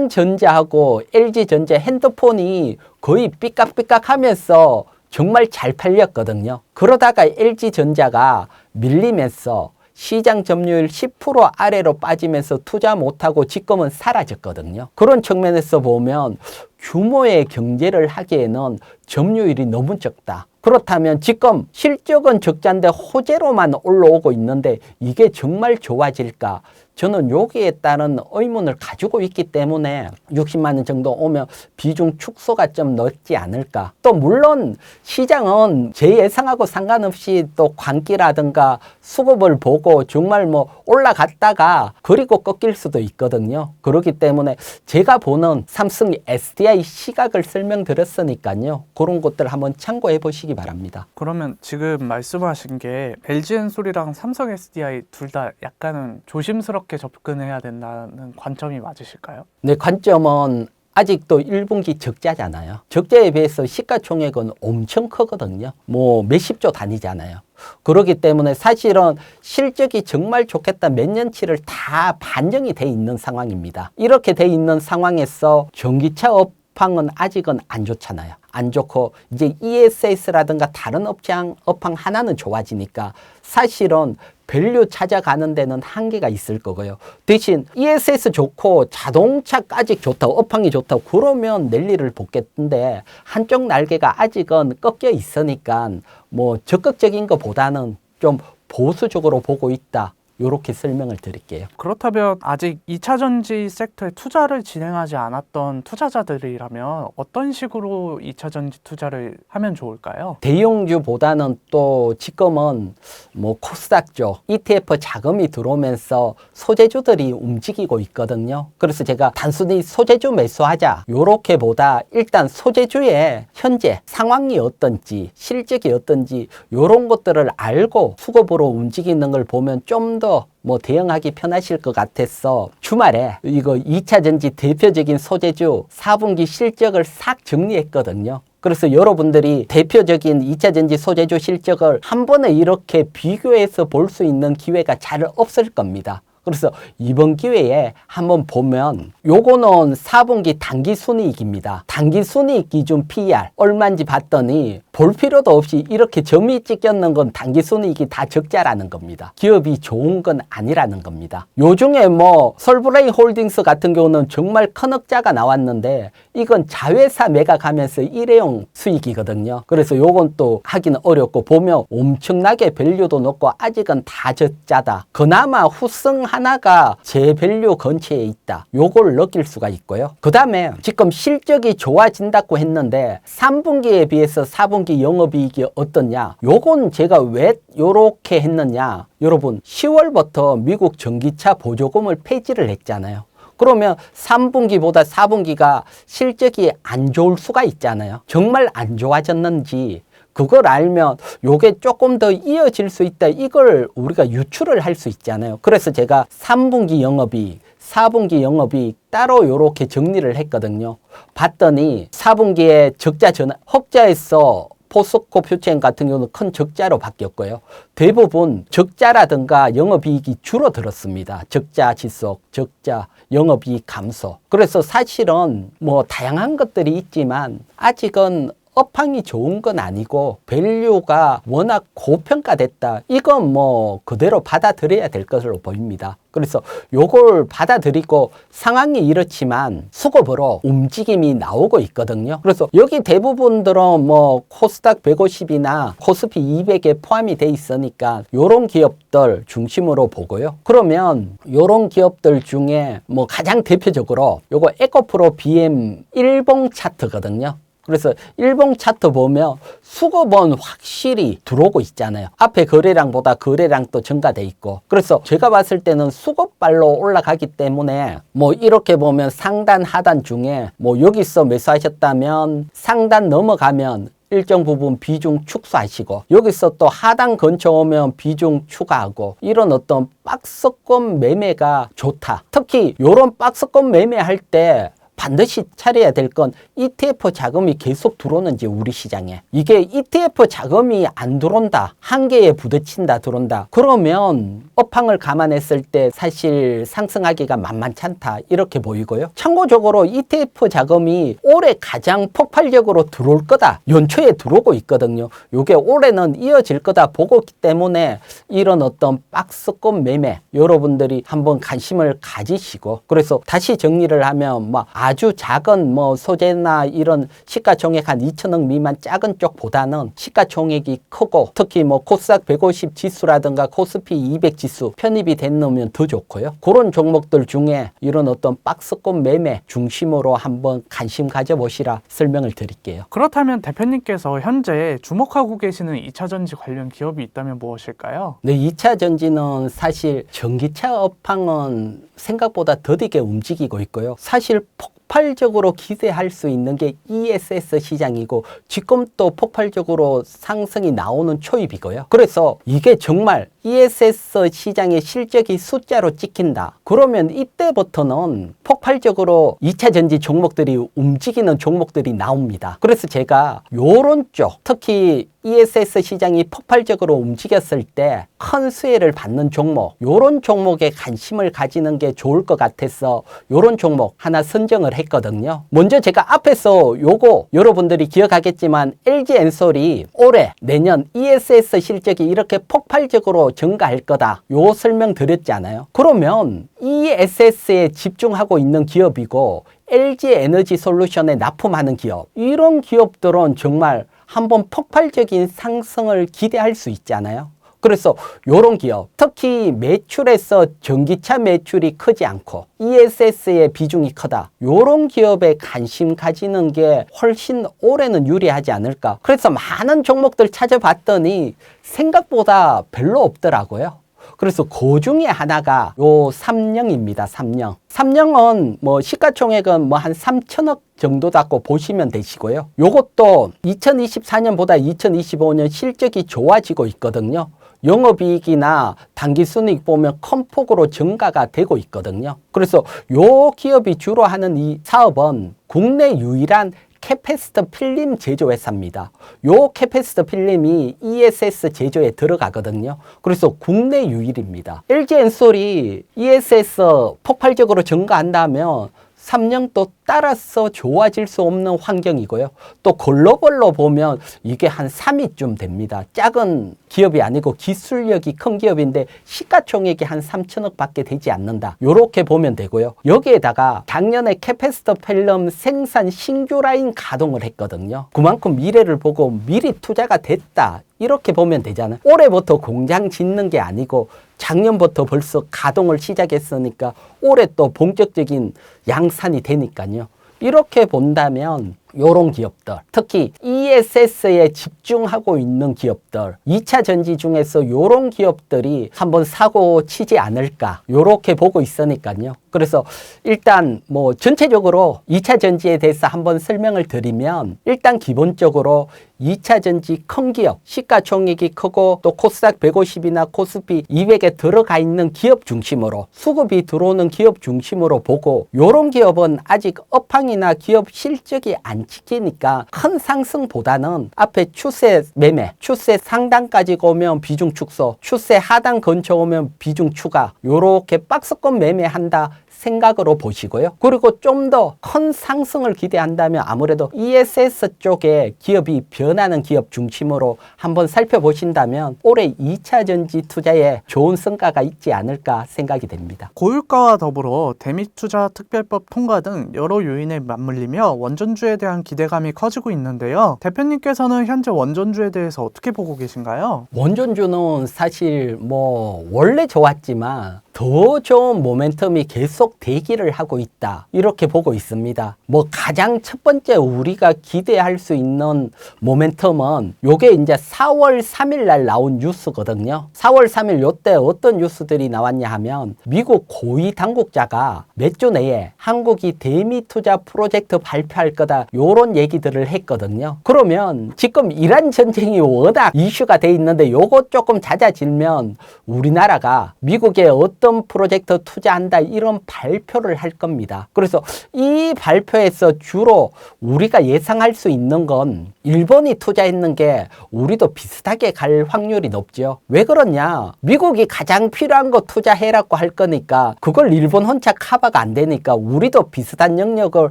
삼성전자하고 LG전자 핸드폰이 거의 삐깍삐깍하면서 정말 잘 팔렸거든요. 그러다가 LG전자가 밀리면서 시장 점유율 10% 아래로 빠지면서 투자 못하고 지금은 사라졌거든요. 그런 측면에서 보면 규모의 경제를 하기에는 점유율이 너무 적다. 그렇다면 지금 실적은 적자인데 호재로만 올라오고 있는데 이게 정말 좋아질까? 저는 여기에 따른 의문을 가지고 있기 때문에 60만 원 정도 오면 비중 축소가 좀 넓지 않을까. 또 물론 시장은 제 예상하고 상관없이 또 광기라든가 수급을 보고 정말 뭐 올라갔다가 그리고 꺾일 수도 있거든요. 그렇기 때문에 제가 보는 삼성 SDI 시각을 설명드렸으니까요. 그런 것들 한번 참고해 보시기 바랍니다. 그러면 지금 말씀하신 게 LG엔솔이랑 삼성 SDI 둘 다 약간은 조심스럽게 접근해야 된다는 관점이 맞으실까요? 네, 관점은 아직도 1분기 적자잖아요. 적자에 비해서 시가총액은 엄청 크거든요. 뭐 몇십조 단위잖아요. 그렇기 때문에 사실은 실적이 정말 좋겠다 몇 년치를 다 반영이 돼 있는 상황입니다. 이렇게 돼 있는 상황에서 전기차 업황은 아직은 안 좋잖아요. 안 좋고 이제 ESS라든가 다른 업황 하나는 좋아지니까 사실은 밸류 찾아가는 데는 한계가 있을 거고요. 대신 ESS 좋고 자동차까지 좋다고 업황이 좋다고 그러면 랠리를 보겠는데 한쪽 날개가 아직은 꺾여 있으니까 뭐 적극적인 것보다는 좀 보수적으로 보고 있다. 이렇게 설명을 드릴게요. 그렇다면 아직 2차 전지 섹터에 투자를 진행하지 않았던 투자자들이라면 어떤 식으로 2차 전지 투자를 하면 좋을까요? 대형주보다는 또 지금은 뭐 코스닥 쪽 ETF 자금이 들어오면서 소재주들이 움직이고 있거든요. 그래서 제가 단순히 소재주 매수하자 요렇게 보다 일단 소재주의 현재 상황이 어떤지 실적이 어떤지 요런 것들을 알고 수급으로 움직이는 걸 보면 좀 더 뭐 대응하기 편하실 것 같아서 주말에 이거 2차 전지 대표적인 소재주 4분기 실적을 싹 정리했거든요. 그래서 여러분들이 대표적인 2차 전지 소재주 실적을 한 번에 이렇게 비교해서 볼 수 있는 기회가 잘 없을 겁니다. 그래서 이번 기회에 한번 보면 요거는 4분기 당기순이익입니다. 당기순이익 기준 PER 얼마인지 봤더니 볼 필요도 없이 이렇게 점이 찍혔는 건 당기순이익이 다 적자라는 겁니다. 기업이 좋은 건 아니라는 겁니다. 요중에 뭐 솔브레인 홀딩스 같은 경우는 정말 큰 흑자가 나왔는데 이건 자회사 매각하면서 일회용 수익이거든요. 그래서 요건 또 하기는 어렵고 보면 엄청나게 밸류도 높고 아직은 다 적자다. 그나마 후승 하나가 제 밸류 근처에 있다. 요걸 느낄 수가 있고요. 그 다음에 지금 실적이 좋아진다고 했는데 3분기에 비해서 4분기 영업이익이 어떻냐? 요건 제가 왜 요렇게 했느냐? 여러분 10월부터 미국 전기차 보조금을 폐지를 했잖아요. 그러면 3분기보다 4분기가 실적이 안 좋을 수가 있잖아요. 정말 안 좋아졌는지 그걸 알면 요게 조금 더 이어질 수 있다. 이걸 우리가 유추를 할 수 있잖아요. 그래서 제가 3분기 영업이익, 4분기 영업이익 따로 요렇게 정리를 했거든요. 봤더니 4분기에 적자 전환, 흑자에서 포스코 퓨처엠 같은 경우는 큰 적자로 바뀌었고요. 대부분 적자라든가 영업이익이 줄어들었습니다. 적자 지속, 적자, 영업이익 감소. 그래서 사실은 뭐 다양한 것들이 있지만 아직은 업황이 좋은 건 아니고 밸류가 워낙 고평가됐다. 이건 뭐 그대로 받아들여야 될 것으로 보입니다. 그래서 요걸 받아들이고 상황이 이렇지만 수급으로 움직임이 나오고 있거든요. 그래서 여기 대부분들은 뭐 코스닥 150이나 코스피 200에 포함이 돼 있으니까 요런 기업들 중심으로 보고요. 그러면 요런 기업들 중에 뭐 가장 대표적으로 요거 에코프로 BM 일봉 차트거든요. 그래서 일봉 차트 보면 수급은 확실히 들어오고 있잖아요. 앞에 거래량보다 거래량도 증가돼 있고. 그래서 제가 봤을 때는 수급발로 올라가기 때문에 뭐 이렇게 보면 상단 하단 중에 뭐 여기서 매수하셨다면 상단 넘어가면 일정 부분 비중 축소하시고 여기서 또 하단 근처 오면 비중 추가하고 이런 어떤 박스권 매매가 좋다. 특히 이런 박스권 매매할 때 반드시 차려야 될 건 ETF 자금이 계속 들어오는지 우리 시장에. 이게 ETF 자금이 안 들어온다. 한계에 부딪힌다 들어온다. 그러면 업황을 감안했을 때 사실 상승하기가 만만치 않다. 이렇게 보이고요. 참고적으로 ETF 자금이 올해 가장 폭발적으로 들어올 거다. 연초에 들어오고 있거든요. 이게 올해는 이어질 거다 보고 있기 때문에 이런 어떤 박스권 매매 여러분들이 한번 관심을 가지시고 그래서 다시 정리를 하면 뭐 아주 작은 뭐 소재나 이런 시가총액 한 2천억 미만 작은 쪽보다는 시가총액이 크고 특히 뭐 코스닥 150 지수라든가 코스피 200 지수 편입이 됐으면 더 좋고요. 그런 종목들 중에 이런 어떤 박스권 매매 중심으로 한번 관심 가져보시라 설명을 드릴게요. 그렇다면 대표님께서 현재 주목하고 계시는 2차 전지 관련 기업이 있다면 무엇일까요? 네, 2차 전지는 사실 전기차 업황은 생각보다 더디게 움직이고 있고요. 사실 폭발적으로 기대할 수 있는 게 ESS 시장이고 지금 또 폭발적으로 상승이 나오는 초입이고요. 그래서 이게 정말 ESS 시장의 실적이 숫자로 찍힌다. 그러면 이때부터는 폭발적으로 2차 전지 종목들이 움직이는 종목들이 나옵니다. 그래서 제가 요런 쪽 특히 ESS 시장이 폭발적으로 움직였을 때 큰 수혜를 받는 종목 요런 종목에 관심을 가지는 게 좋을 것 같아서 요런 종목 하나 선정을 했거든요. 먼저 제가 앞에서 요거 여러분들이 기억하겠지만 LG엔솔이 올해 내년 ESS 실적이 이렇게 폭발적으로 증가할 거다. 요 설명 드렸잖아요. 그러면 ESS에 집중하고 있는 기업이고 LG에너지솔루션에 납품하는 기업 이런 기업들은 정말 한번 폭발적인 상승을 기대할 수 있잖아요. 그래서 요런 기업, 특히 매출에서 전기차 매출이 크지 않고 ESS의 비중이 크다. 요런 기업에 관심 가지는 게 훨씬 올해는 유리하지 않을까. 그래서 많은 종목들 찾아봤더니 생각보다 별로 없더라고요. 그래서 그 중에 하나가 요 삼령입니다. 삼령. 삼령은 뭐 시가총액은 뭐 한 3천억 정도다고 보시면 되시고요. 요것도 2024년보다 2025년 실적이 좋아지고 있거든요. 영업이익이나 당기순이익 보면 큰 폭으로 증가가 되고 있거든요. 그래서 요 기업이 주로 하는 이 사업은 국내 유일한 캐패시터 필름 제조 회사입니다. 요 캐패시터 필름이 ESS 제조에 들어가거든요. 그래서 국내 유일입니다. LG 엔솔이 ESS 폭발적으로 증가한다면 삼령도 따라서 좋아질 수 없는 환경이고요. 또 글로벌로 보면 이게 한 3위쯤 됩니다. 작은 기업이 아니고 기술력이 큰 기업인데 시가총액이 한 3천억 밖에 되지 않는다. 이렇게 보면 되고요. 여기에다가 작년에 캐패시터 필름 생산 신규 라인 가동을 했거든요. 그만큼 미래를 보고 미리 투자가 됐다. 이렇게 보면 되잖아요. 올해부터 공장 짓는 게 아니고 작년부터 벌써 가동을 시작했으니까 올해 또 본격적인 양산이 되니까요. 이렇게 본다면 요런 기업들, 특히 ESS에 집중하고 있는 기업들, 2차 전지 중에서 요런 기업들이 한번 사고 치지 않을까 요렇게 보고 있으니까요. 그래서 일단 뭐 전체적으로 2차 전지에 대해서 한번 설명을 드리면 일단 기본적으로 2차 전지 큰 기업, 시가총액이 크고 또 코스닥 150이나 코스피 200에 들어가 있는 기업 중심으로 수급이 들어오는 기업 중심으로 보고 요런 기업은 아직 업황이나 기업 실적이 안 지키니까 큰 상승보다는 앞에 추세 매매, 추세 상단까지 오면 비중 축소, 추세 하단 근처 오면 비중 추가 요렇게 박스권 매매한다 생각으로 보시고요. 그리고 좀 더 큰 상승을 기대한다면 아무래도 ESS 쪽에 기업이 변하는 기업 중심으로 한번 살펴보신다면 올해 2차 전지 투자에 좋은 성과가 있지 않을까 생각이 됩니다. 고유가와 더불어 대미투자특별법 통과 등 여러 요인에 맞물리며 원전주에 대한 기대감이 커지고 있는데요. 대표님께서는 현재 원전주에 대해서 어떻게 보고 계신가요? 원전주는 사실 뭐 원래 좋았지만 더 좋은 모멘텀이 계속 대기를 하고 있다. 이렇게 보고 있습니다. 뭐 가장 첫 번째 우리가 기대할 수 있는 모멘텀은 요게 이제 4월 3일 날 나온 뉴스거든요. 4월 3일 요때 어떤 뉴스들이 나왔냐 하면 미국 고위 당국자가 몇 주 내에 한국이 대미 투자 프로젝트 발표할 거다. 요런 얘기들을 했거든요. 그러면 지금 이란 전쟁이 워낙 이슈가 돼 있는데 요거 조금 잦아지면 우리나라가 미국의 어떤 프로젝트 투자한다 이런 발표를 할 겁니다. 그래서 이 발표에서 주로 우리가 예상할 수 있는 건 일본이 투자했는 게 우리도 비슷하게 갈 확률이 높죠. 왜 그러냐? 미국이 가장 필요한 거 투자해라고 할 거니까 그걸 일본 혼자 커버가 안 되니까 우리도 비슷한 영역을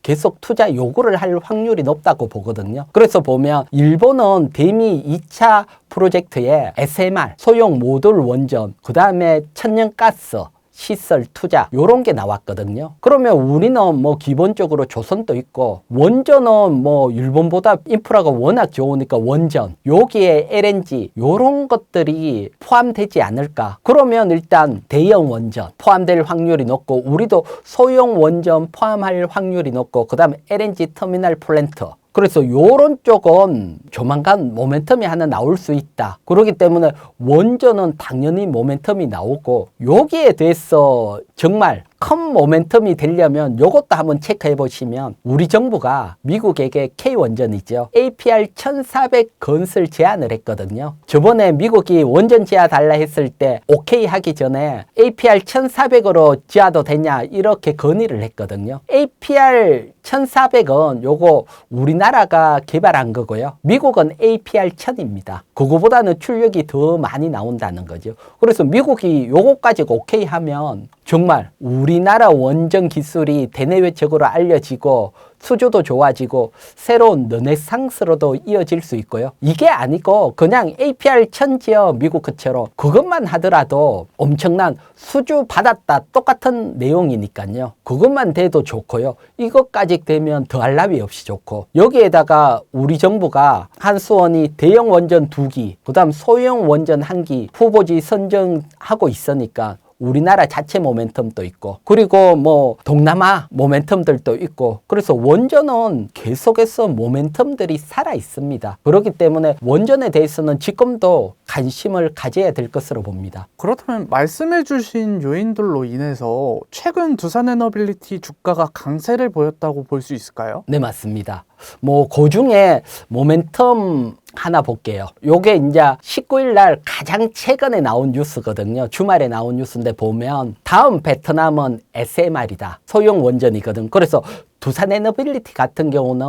계속 투자 요구를 할 확률이 높다고 보거든요. 그래서 보면 일본은 대미 2차 프로젝트에 SMR, 소형 모듈 원전, 그 다음에 천연가스, 시설 투자 요런 게 나왔거든요. 그러면 우리는 뭐 기본적으로 조선도 있고 원전은 뭐 일본보다 인프라가 워낙 좋으니까 원전 여기에 LNG 요런 것들이 포함되지 않을까. 그러면 일단 대형 원전 포함될 확률이 높고 우리도 소형 원전 포함할 확률이 높고 그 다음에 LNG 터미널 플랜트 그래서 요런 쪽은 조만간 모멘텀이 하나 나올 수 있다. 그렇기 때문에 원전은 당연히 모멘텀이 나오고 여기에 대해서 정말 큰 모멘텀이 되려면 요것도 한번 체크해 보시면 우리 정부가 미국에게 K원전이죠. APR 1400 건설 제안을 했거든요. 저번에 미국이 원전 지하 달라 했을 때 오케이 하기 전에 APR 1400으로 지하도 되냐 이렇게 건의를 했거든요. APR 1400은 요거 우리나라가 개발한 거고요. 미국은 APR 1000입니다. 그거보다는 출력이 더 많이 나온다는 거죠. 그래서 미국이 요거까지 오케이 하면 정말 우리나라 원전 기술이 대내외적으로 알려지고 수주도 좋아지고 새로운 르네상스로도 이어질 수 있고요. 이게 아니고 그냥 APR 천지어 미국처럼 그것만 하더라도 엄청난 수주 받았다 똑같은 내용이니까요. 그것만 돼도 좋고요. 이것까지 되면 더할 나위 없이 좋고, 여기에다가 우리 정부가 한수원이 대형 원전 2기, 그 다음 소형 원전 1기 후보지 선정하고 있으니까 우리나라 자체 모멘텀도 있고, 그리고 뭐 동남아 모멘텀들도 있고, 그래서 원전은 계속해서 모멘텀들이 살아 있습니다. 그렇기 때문에 원전에 대해서는 지금도 관심을 가져야 될 것으로 봅니다. 그렇다면 말씀해 주신 요인들로 인해서 최근 두산에너빌리티 주가가 강세를 보였다고 볼 수 있을까요? 네, 맞습니다. 뭐 그 중에 모멘텀 하나 볼게요. 요게 이제 19일 날 가장 최근에 나온 뉴스거든요. 주말에 나온 뉴스인데 보면 다음 베트남은 SMR이다. 소형 원전이거든. 그래서 두산에너빌리티 같은 경우는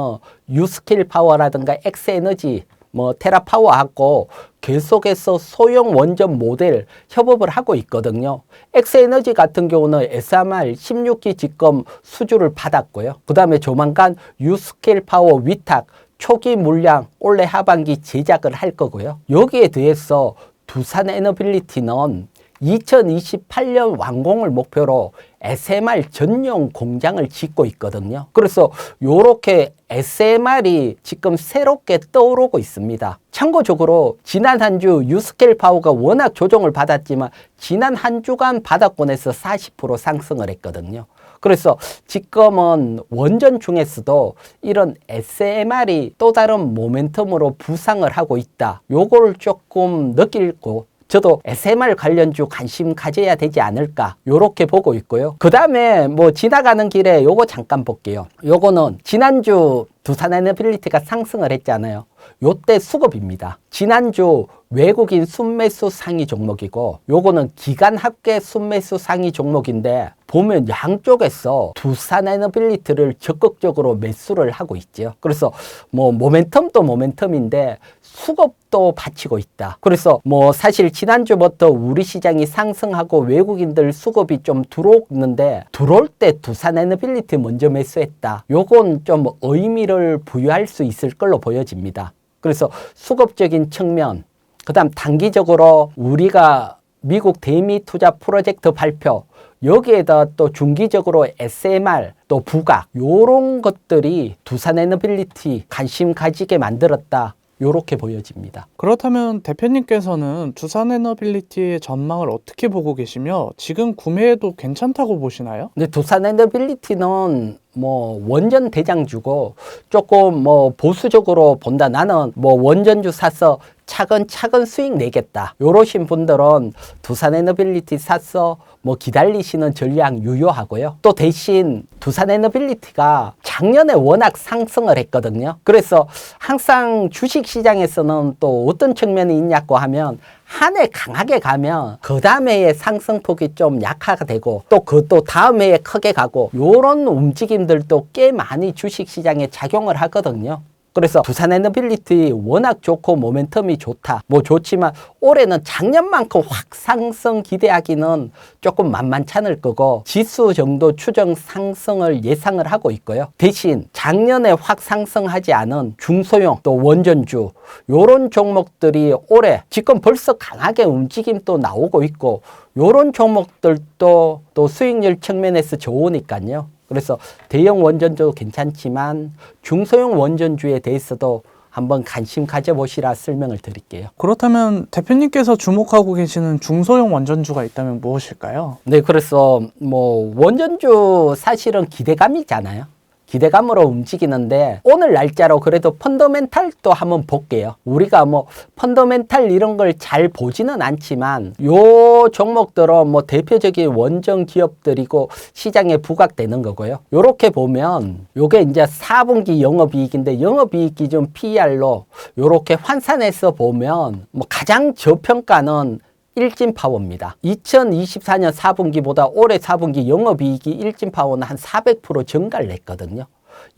유스킬 파워라든가 엑스에너지 뭐 테라파워하고 계속해서 소형 원전 모델 협업을 하고 있거든요. 엑스에너지 같은 경우는 SMR 16기 지금 수주를 받았고요. 그 다음에 조만간 유스케일 파워 위탁 초기 물량 올해 하반기 제작을 할 거고요. 여기에 대해서 두산에너빌리티는 2028년 완공을 목표로 SMR 전용 공장을 짓고 있거든요. 그래서 요렇게 SMR이 지금 새롭게 떠오르고 있습니다. 참고적으로 지난 한 주 유스케일 파워가 워낙 조정을 받았지만 지난 한 주간 바닥권에서 40% 상승을 했거든요. 그래서 지금은 원전 중에서도 이런 SMR이 또 다른 모멘텀으로 부상을 하고 있다. 요걸 조금 느끼고 저도 SMR 관련주 관심 가져야 되지 않을까 요렇게 보고 있고요. 그 다음에 뭐 지나가는 길에 요거 잠깐 볼게요. 요거는 지난주 두산에너빌리티가 상승을 했잖아요. 요때 수급입니다. 지난주 외국인 순매수 상위 종목이고 요거는 기간 합계 순매수 상위 종목인데 보면 양쪽에서 두산에너빌리티를 적극적으로 매수를 하고 있죠. 그래서 뭐 모멘텀도 모멘텀인데 수급도 받치고 있다. 그래서 뭐 사실 지난주부터 우리 시장이 상승하고 외국인들 수급이 좀 들어오는데 들어올 때 두산에너빌리티 먼저 매수했다. 요건 좀 의미를 부여할 수 있을 걸로 보여집니다. 그래서 수급적인 측면, 그 다음 단기적으로 우리가 미국 대미 투자 프로젝트 발표, 여기에다 또 중기적으로 SMR, 또 부각, 요런 것들이 두산에너빌리티 관심 가지게 만들었다. 요렇게 보여집니다. 그렇다면 대표님께서는 두산에너빌리티의 전망을 어떻게 보고 계시며 지금 구매해도 괜찮다고 보시나요? 근데 두산에너빌리티는 뭐 원전 대장주고 조금 뭐 보수적으로 본다. 나는 뭐 원전주 사서 차근차근 수익 내겠다. 요러신 분들은 두산에너빌리티 사서 뭐 기다리시는 전략 유효하고요. 또 대신 두산에너빌리티가 작년에 워낙 상승을 했거든요. 그래서 항상 주식시장에서는 또 어떤 측면이 있냐고 하면 한 해 강하게 가면 그 다음 해에 상승폭이 좀 약하게 되고 또 그 또 다음 해에 크게 가고 요런 움직임들도 꽤 많이 주식시장에 작용을 하거든요. 그래서 두산에너빌리티 워낙 좋고 모멘텀이 좋다. 뭐 좋지만 올해는 작년만큼 확 상승 기대하기는 조금 만만찮을 거고 지수 정도 추정 상승을 예상을 하고 있고요. 대신 작년에 확 상승하지 않은 중소형 또 원전주 요런 종목들이 올해 지금 벌써 강하게 움직임도 나오고 있고 요런 종목들도 또 수익률 측면에서 좋으니까요. 그래서 대형 원전주도 괜찮지만 중소형 원전주에 대해서도 한번 관심 가져보시라 설명을 드릴게요. 그렇다면 대표님께서 주목하고 계시는 중소형 원전주가 있다면 무엇일까요? 네, 그래서 뭐 원전주 사실은 기대감이잖아요. 기대감으로 움직이는데 오늘 날짜로 그래도 펀더멘탈도 한번 볼게요. 우리가 뭐 펀더멘탈 이런 걸 잘 보지는 않지만 요 종목들은 뭐 대표적인 원전 기업들이고 시장에 부각되는 거고요. 요렇게 보면 요게 이제 4분기 영업이익인데 영업이익 기준 PER로 요렇게 환산해서 보면 뭐 가장 저평가는 일진파워입니다. 2024년 4분기보다 올해 4분기 영업이익이 일진파워는 한 400% 증가를 했거든요.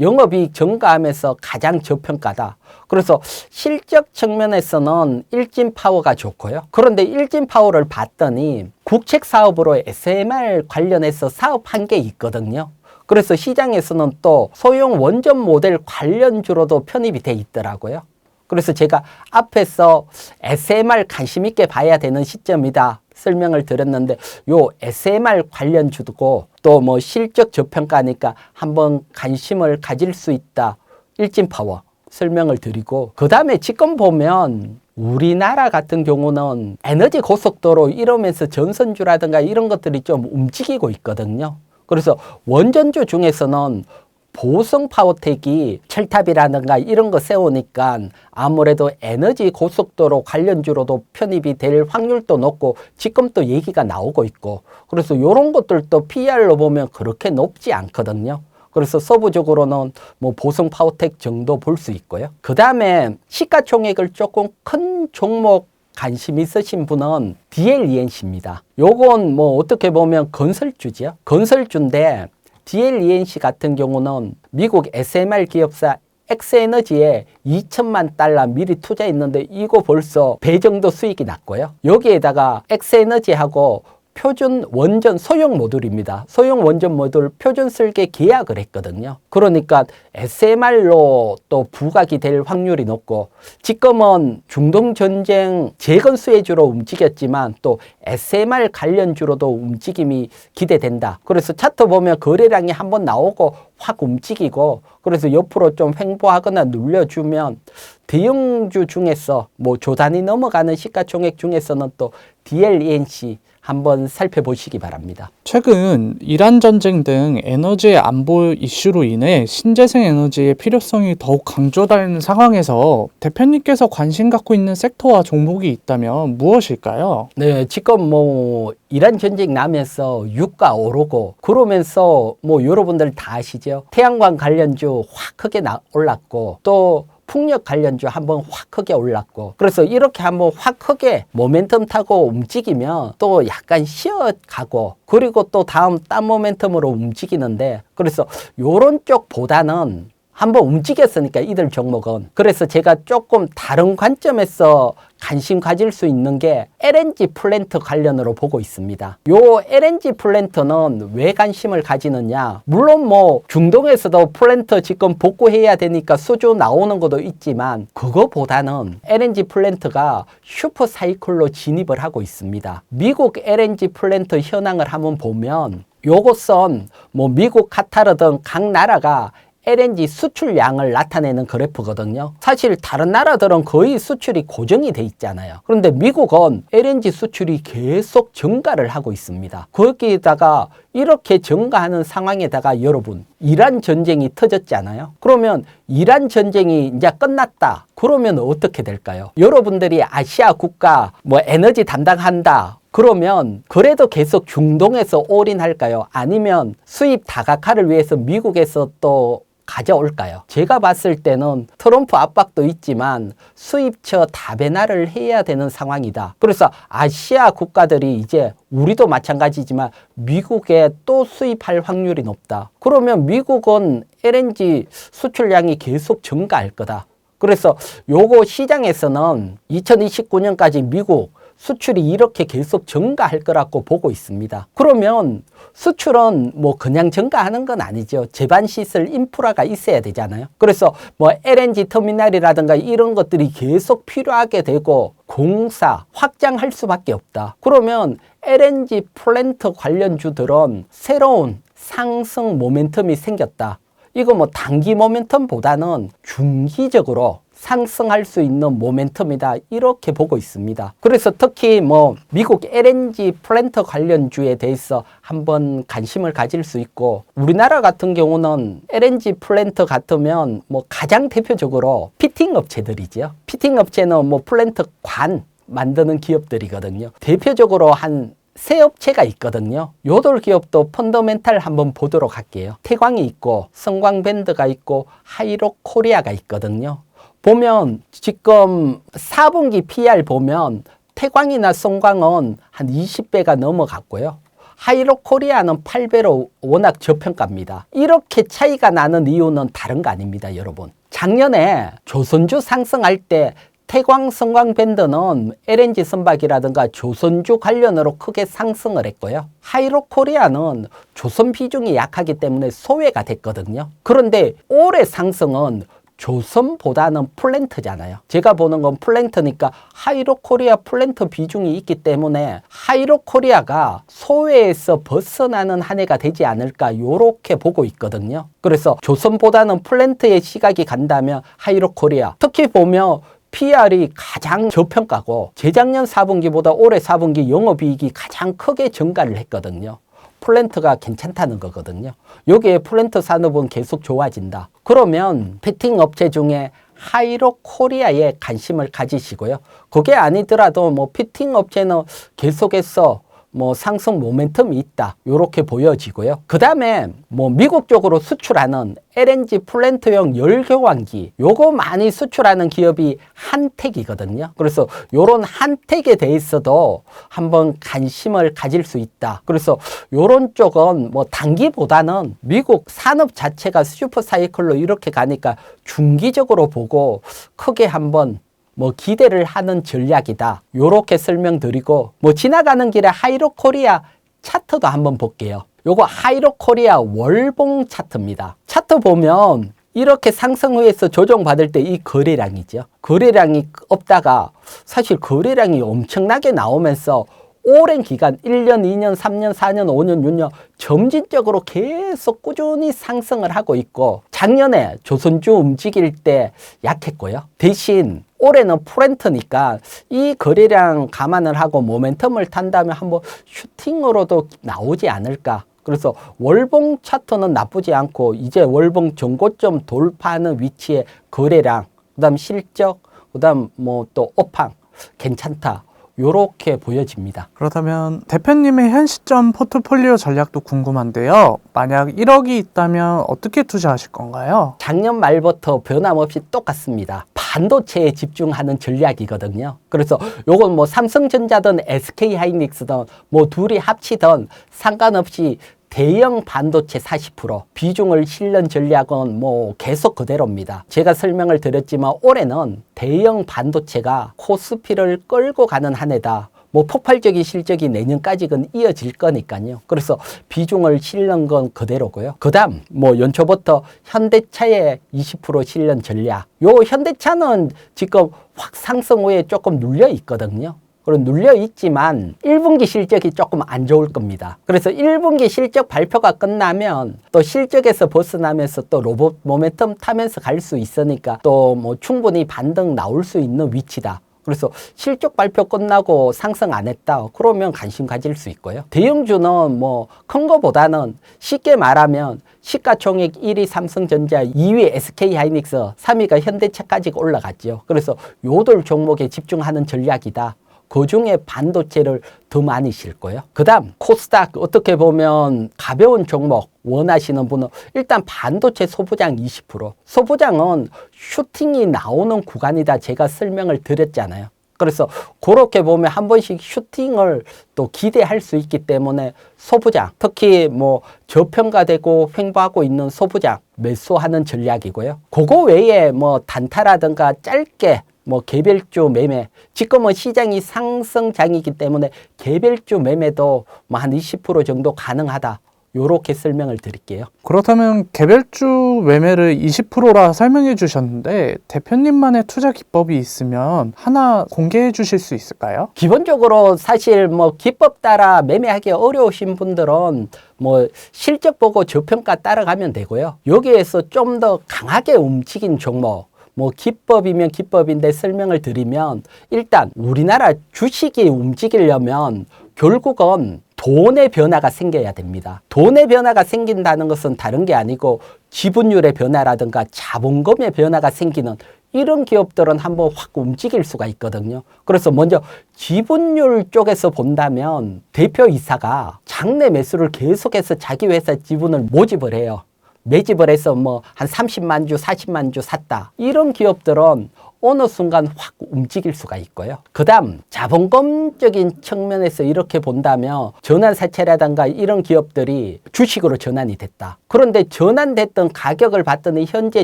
영업이익 증가하면서 가장 저평가다. 그래서 실적 측면에서는 일진파워가 좋고요. 그런데 일진파워를 봤더니 국책 사업으로 SMR 관련해서 사업한 게 있거든요. 그래서 시장에서는 또 소형 원전 모델 관련주로도 편입이 돼 있더라고요. 그래서 제가 앞에서 SMR 관심 있게 봐야 되는 시점이다 설명을 드렸는데, 요 SMR 관련주고 또 뭐 실적 저평가니까 한번 관심을 가질 수 있다, 일진파워 설명을 드리고, 그 다음에 지금 보면 우리나라 같은 경우는 에너지 고속도로 이러면서 전선주라든가 이런 것들이 좀 움직이고 있거든요. 그래서 원전주 중에서는 보성파워텍이 철탑이라든가 이런 거 세우니까 아무래도 에너지 고속도로 관련주로도 편입이 될 확률도 높고, 지금 또 얘기가 나오고 있고, 그래서 이런 것들도 PER로 보면 그렇게 높지 않거든요. 그래서 서부적으로는 뭐 보성파워텍 정도 볼 수 있고요. 그 다음에 시가총액을 조금 큰 종목 관심 있으신 분은 DLENC입니다. 요건 뭐 어떻게 보면 건설주죠. 건설주인데 DLENC 같은 경우는 미국 SMR 기업사 엑스에너지에 2천만 달러 미리 투자했는데 이거 벌써 배 정도 수익이 났고요. 여기에다가 엑스에너지하고 표준 원전 소형 모듈입니다. 소형 원전 모듈 표준 설계 계약을 했거든요. 그러니까 SMR로 또 부각이 될 확률이 높고, 지금은 중동 전쟁 재건 수혜주로 움직였지만 또 SMR 관련주로도 움직임이 기대된다. 그래서 차트 보면 거래량이 한번 나오고 확 움직이고, 그래서 옆으로 좀 횡보하거나 눌려주면 대형주 중에서 뭐 조단위 넘어가는 시가총액 중에서는 또 DLENC 한번 살펴보시기 바랍니다. 최근 이란 전쟁 등 에너지의 안보 이슈로 인해 신재생 에너지의 필요성이 더욱 강조되는 상황에서 대표님께서 관심 갖고 있는 섹터와 종목이 있다면 무엇일까요? 네, 지금 뭐 이란 전쟁 나면서 유가 오르고 그러면서 뭐 여러분들 다 아시죠? 태양광 관련주 확 크게 올랐고, 또 풍력 관련주 한번 확 크게 올랐고, 그래서 이렇게 한번 확 크게 모멘텀 타고 움직이면 또 약간 쉬어가고, 그리고 또 다음 딴 모멘텀으로 움직이는데, 그래서 요런 쪽보다는 한번 움직였으니까 이들 종목은, 그래서 제가 조금 다른 관점에서 관심 가질 수 있는 게 LNG 플랜트 관련으로 보고 있습니다. 요 LNG 플랜트는 왜 관심을 가지느냐, 물론 뭐 중동에서도 플랜트 지금 복구해야 되니까 수주 나오는 것도 있지만, 그거보다는 LNG 플랜트가 슈퍼 사이클로 진입을 하고 있습니다. 미국 LNG 플랜트 현황을 한번 보면, 요것은 뭐 미국, 카타르 등 각 나라가 LNG 수출량을 나타내는 그래프거든요. 사실 다른 나라들은 거의 수출이 고정이 돼 있잖아요. 그런데 미국은 LNG 수출이 계속 증가를 하고 있습니다. 거기에다가 이렇게 증가하는 상황에다가 여러분, 이란 전쟁이 터졌잖아요. 그러면 이란 전쟁이 이제 끝났다. 그러면 어떻게 될까요? 여러분들이 아시아 국가 뭐 에너지 담당한다. 그러면 그래도 계속 중동에서 올인할까요? 아니면 수입 다각화를 위해서 미국에서 또 가져올까요? 제가 봤을 때는 트럼프 압박도 있지만 수입처 다변화를 해야 되는 상황이다. 그래서 아시아 국가들이 이제, 우리도 마찬가지지만 미국에 또 수입할 확률이 높다. 그러면 미국은 LNG 수출량이 계속 증가할 거다. 그래서 요거 시장에서는 2029년까지 미국 수출이 이렇게 계속 증가할 거라고 보고 있습니다. 그러면 수출은 뭐 그냥 증가하는 건 아니죠. 제반 시설 인프라가 있어야 되잖아요. 그래서 뭐 LNG 터미널이라든가 이런 것들이 계속 필요하게 되고 공사, 확장할 수밖에 없다. 그러면 LNG 플랜트 관련주들은 새로운 상승 모멘텀이 생겼다. 이거 뭐 단기 모멘텀보다는 중기적으로 상승할 수 있는 모멘텀이다, 이렇게 보고 있습니다. 그래서 특히 뭐 미국 LNG 플랜트 관련주에 대해서 한번 관심을 가질 수 있고, 우리나라 같은 경우는 LNG 플랜트 같으면 뭐 가장 대표적으로 피팅 업체들이죠. 피팅 업체는 뭐 플랜트 관 만드는 기업들이거든요. 대표적으로 한 세 업체가 있거든요. 요들 기업도 펀더멘탈 한번 보도록 할게요. 태광이 있고, 성광밴드가 있고, 하이로코리아가 있거든요. 보면 지금 4분기 PER 보면 태광이나 성광은 한 20배가 넘어갔고요. 하이로코리아는 8배로 워낙 저평가입니다. 이렇게 차이가 나는 이유는 다른 거 아닙니다, 여러분. 작년에 조선주 상승할 때 태광 성광 밴드는 LNG 선박이라든가 조선주 관련으로 크게 상승을 했고요. 하이로코리아는 조선 비중이 약하기 때문에 소외가 됐거든요. 그런데 올해 상승은 조선보다는 플랜트잖아요. 제가 보는 건 플랜트니까 하이로코리아 플랜트 비중이 있기 때문에 하이로코리아가 소외에서 벗어나는 한 해가 되지 않을까 요렇게 보고 있거든요. 그래서 조선보다는 플랜트의 시각이 간다면 하이로코리아, 특히 보면 PR이 가장 저평가고 재작년 4분기보다 올해 4분기 영업이익이 가장 크게 증가를 했거든요. 플랜트가 괜찮다는 거거든요. 여기에 플랜트 산업은 계속 좋아진다. 그러면 피팅 업체 중에 하이로코리아에 관심을 가지시고요. 그게 아니더라도 뭐 피팅 업체는 계속해서 뭐 상승 모멘텀이 있다. 요렇게 보여지고요. 그 다음에 뭐 미국 쪽으로 수출하는 LNG 플랜트용 열교환기, 요거 많이 수출하는 기업이 한택이거든요. 그래서 요런 한택에 대해서도 한번 관심을 가질 수 있다. 그래서 요런 쪽은 뭐 단기보다는 미국 산업 자체가 슈퍼 사이클로 이렇게 가니까 중기적으로 보고 크게 한번 뭐 기대를 하는 전략이다. 요렇게 설명드리고 뭐 지나가는 길에 하이로코리아 차트도 한번 볼게요. 요거 하이로코리아 월봉 차트입니다. 차트 보면 이렇게 상승 후에서 조정받을 때 이 거래량이죠. 거래량이 없다가 사실 거래량이 엄청나게 나오면서 오랜 기간 1년, 2년, 3년, 4년, 5년, 6년 점진적으로 계속 꾸준히 상승을 하고 있고 작년에 조선주 움직일 때 약했고요. 대신 올해는 플랜트니까 이 거래량 감안을 하고 모멘텀을 탄다면 한번 슈팅으로도 나오지 않을까. 그래서 월봉 차트는 나쁘지 않고 이제 월봉 전고점 돌파하는 위치의 거래량, 그 다음 실적, 그 다음 뭐 또 업황 괜찮다. 요렇게 보여집니다. 그렇다면 대표님의 현 시점 포트폴리오 전략도 궁금한데요. 만약 1억이 있다면 어떻게 투자하실 건가요? 작년 말부터 변함없이 똑같습니다. 반도체에 집중하는 전략이거든요. 그래서 요건 뭐 삼성전자든 SK하이닉스든 뭐 둘이 합치든 상관없이 대형 반도체 40% 비중을 실는 전략은 뭐 계속 그대로입니다. 제가 설명을 드렸지만 올해는 대형 반도체가 코스피를 끌고 가는 한 해다. 뭐 폭발적인 실적이 내년까지는 이어질 거니까요. 그래서 비중을 실는 건 그대로고요. 그 다음 뭐 연초부터 현대차의 20% 실는 전략. 요 현대차는 지금 확 상승 후에 조금 눌려 있거든요. 그리고 눌려 있지만 1분기 실적이 조금 안 좋을 겁니다. 그래서 1분기 실적 발표가 끝나면 또 실적에서 벗어나면서 또 로봇 모멘텀 타면서 갈 수 있으니까 또 뭐 충분히 반등 나올 수 있는 위치다. 그래서 실적 발표 끝나고 상승 안 했다. 그러면 관심 가질 수 있고요. 대형주는 뭐 큰 거보다는 쉽게 말하면 시가총액 1위 삼성전자, 2위 SK하이닉스, 3위가 현대차까지 올라갔죠. 그래서 요들 종목에 집중하는 전략이다. 그 중에 반도체를 더 많이 실 거예요. 그 다음 코스닥 어떻게 보면 가벼운 종목 원하시는 분은 일단 반도체 소부장 20%. 소부장은 슈팅이 나오는 구간이다. 제가 설명을 드렸잖아요. 그래서 그렇게 보면 한 번씩 슈팅을 또 기대할 수 있기 때문에 소부장, 특히 뭐 저평가되고 횡보하고 있는 소부장 매수하는 전략이고요. 그거 외에 뭐 단타라든가 짧게 뭐 개별주 매매, 지금은 시장이 상승장이기 때문에 개별주 매매도 뭐 한 20% 정도 가능하다. 요렇게 설명을 드릴게요. 그렇다면 개별주 매매를 20%라 설명해 주셨는데 대표님만의 투자 기법이 있으면 하나 공개해 주실 수 있을까요? 기본적으로 사실 뭐 기법 따라 매매하기 어려우신 분들은 뭐 실적 보고 저평가 따라가면 되고요. 여기에서 좀 더 강하게 움직인 종목, 뭐 기법이면 기법인데 설명을 드리면 일단 우리나라 주식이 움직이려면 결국은 돈의 변화가 생겨야 됩니다. 돈의 변화가 생긴다는 것은 다른 게 아니고 지분율의 변화라든가 자본금의 변화가 생기는 이런 기업들은 한번 확 움직일 수가 있거든요. 그래서 먼저 지분율 쪽에서 본다면 대표이사가 장내 매수를 계속해서 자기 회사 지분을 모집을 해요. 매집을 해서 뭐 한 30만 주, 40만 주 샀다. 이런 기업들은 어느 순간 확 움직일 수가 있고요. 그 다음 자본금적인 측면에서 이렇게 본다면 전환사채라든가 이런 기업들이 주식으로 전환이 됐다. 그런데 전환됐던 가격을 봤더니 현재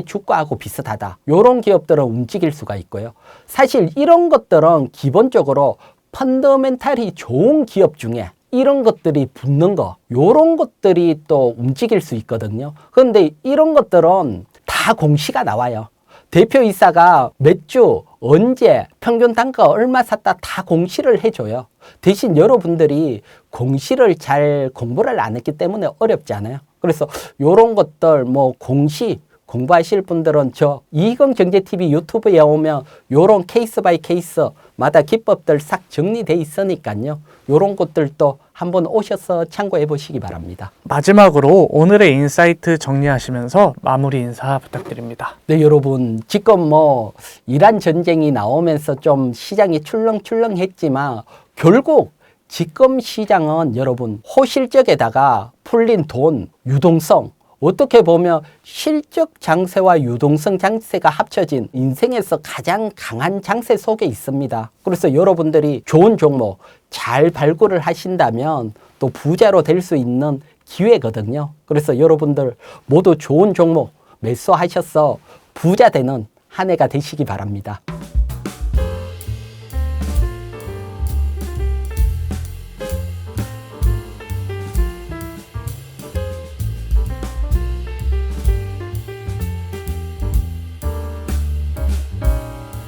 주가하고 비슷하다. 이런 기업들은 움직일 수가 있고요. 사실 이런 것들은 기본적으로 펀더멘탈이 좋은 기업 중에 이런 것들이 붙는 거, 요런 것들이 또 움직일 수 있거든요. 그런데 이런 것들은 다 공시가 나와요. 대표이사가 몇 주, 언제, 평균 단가 얼마 샀다 다 공시를 해줘요. 대신 여러분들이 공시를 잘 공부를 안 했기 때문에 어렵지 않아요. 그래서 요런 것들 뭐 공시 공부하실 분들은 저 이익은 경제TV 유튜브에 오면 요런 케이스 바이 케이스마다 기법들 싹 정리돼 있으니까요. 요런 것들도 한번 오셔서 참고해 보시기 바랍니다. 마지막으로 오늘의 인사이트 정리하시면서 마무리 인사 부탁드립니다. 네, 여러분 지금 뭐 이란 전쟁이 나오면서 좀 시장이 출렁출렁했지만 결국 지금 시장은 여러분 호실적에다가 풀린 돈, 유동성, 어떻게 보면 실적 장세와 유동성 장세가 합쳐진 인생에서 가장 강한 장세 속에 있습니다. 그래서 여러분들이 좋은 종목 잘 발굴을 하신다면 또 부자로 될 수 있는 기회거든요. 그래서 여러분들 모두 좋은 종목 매수하셔서 부자 되는 한 해가 되시기 바랍니다.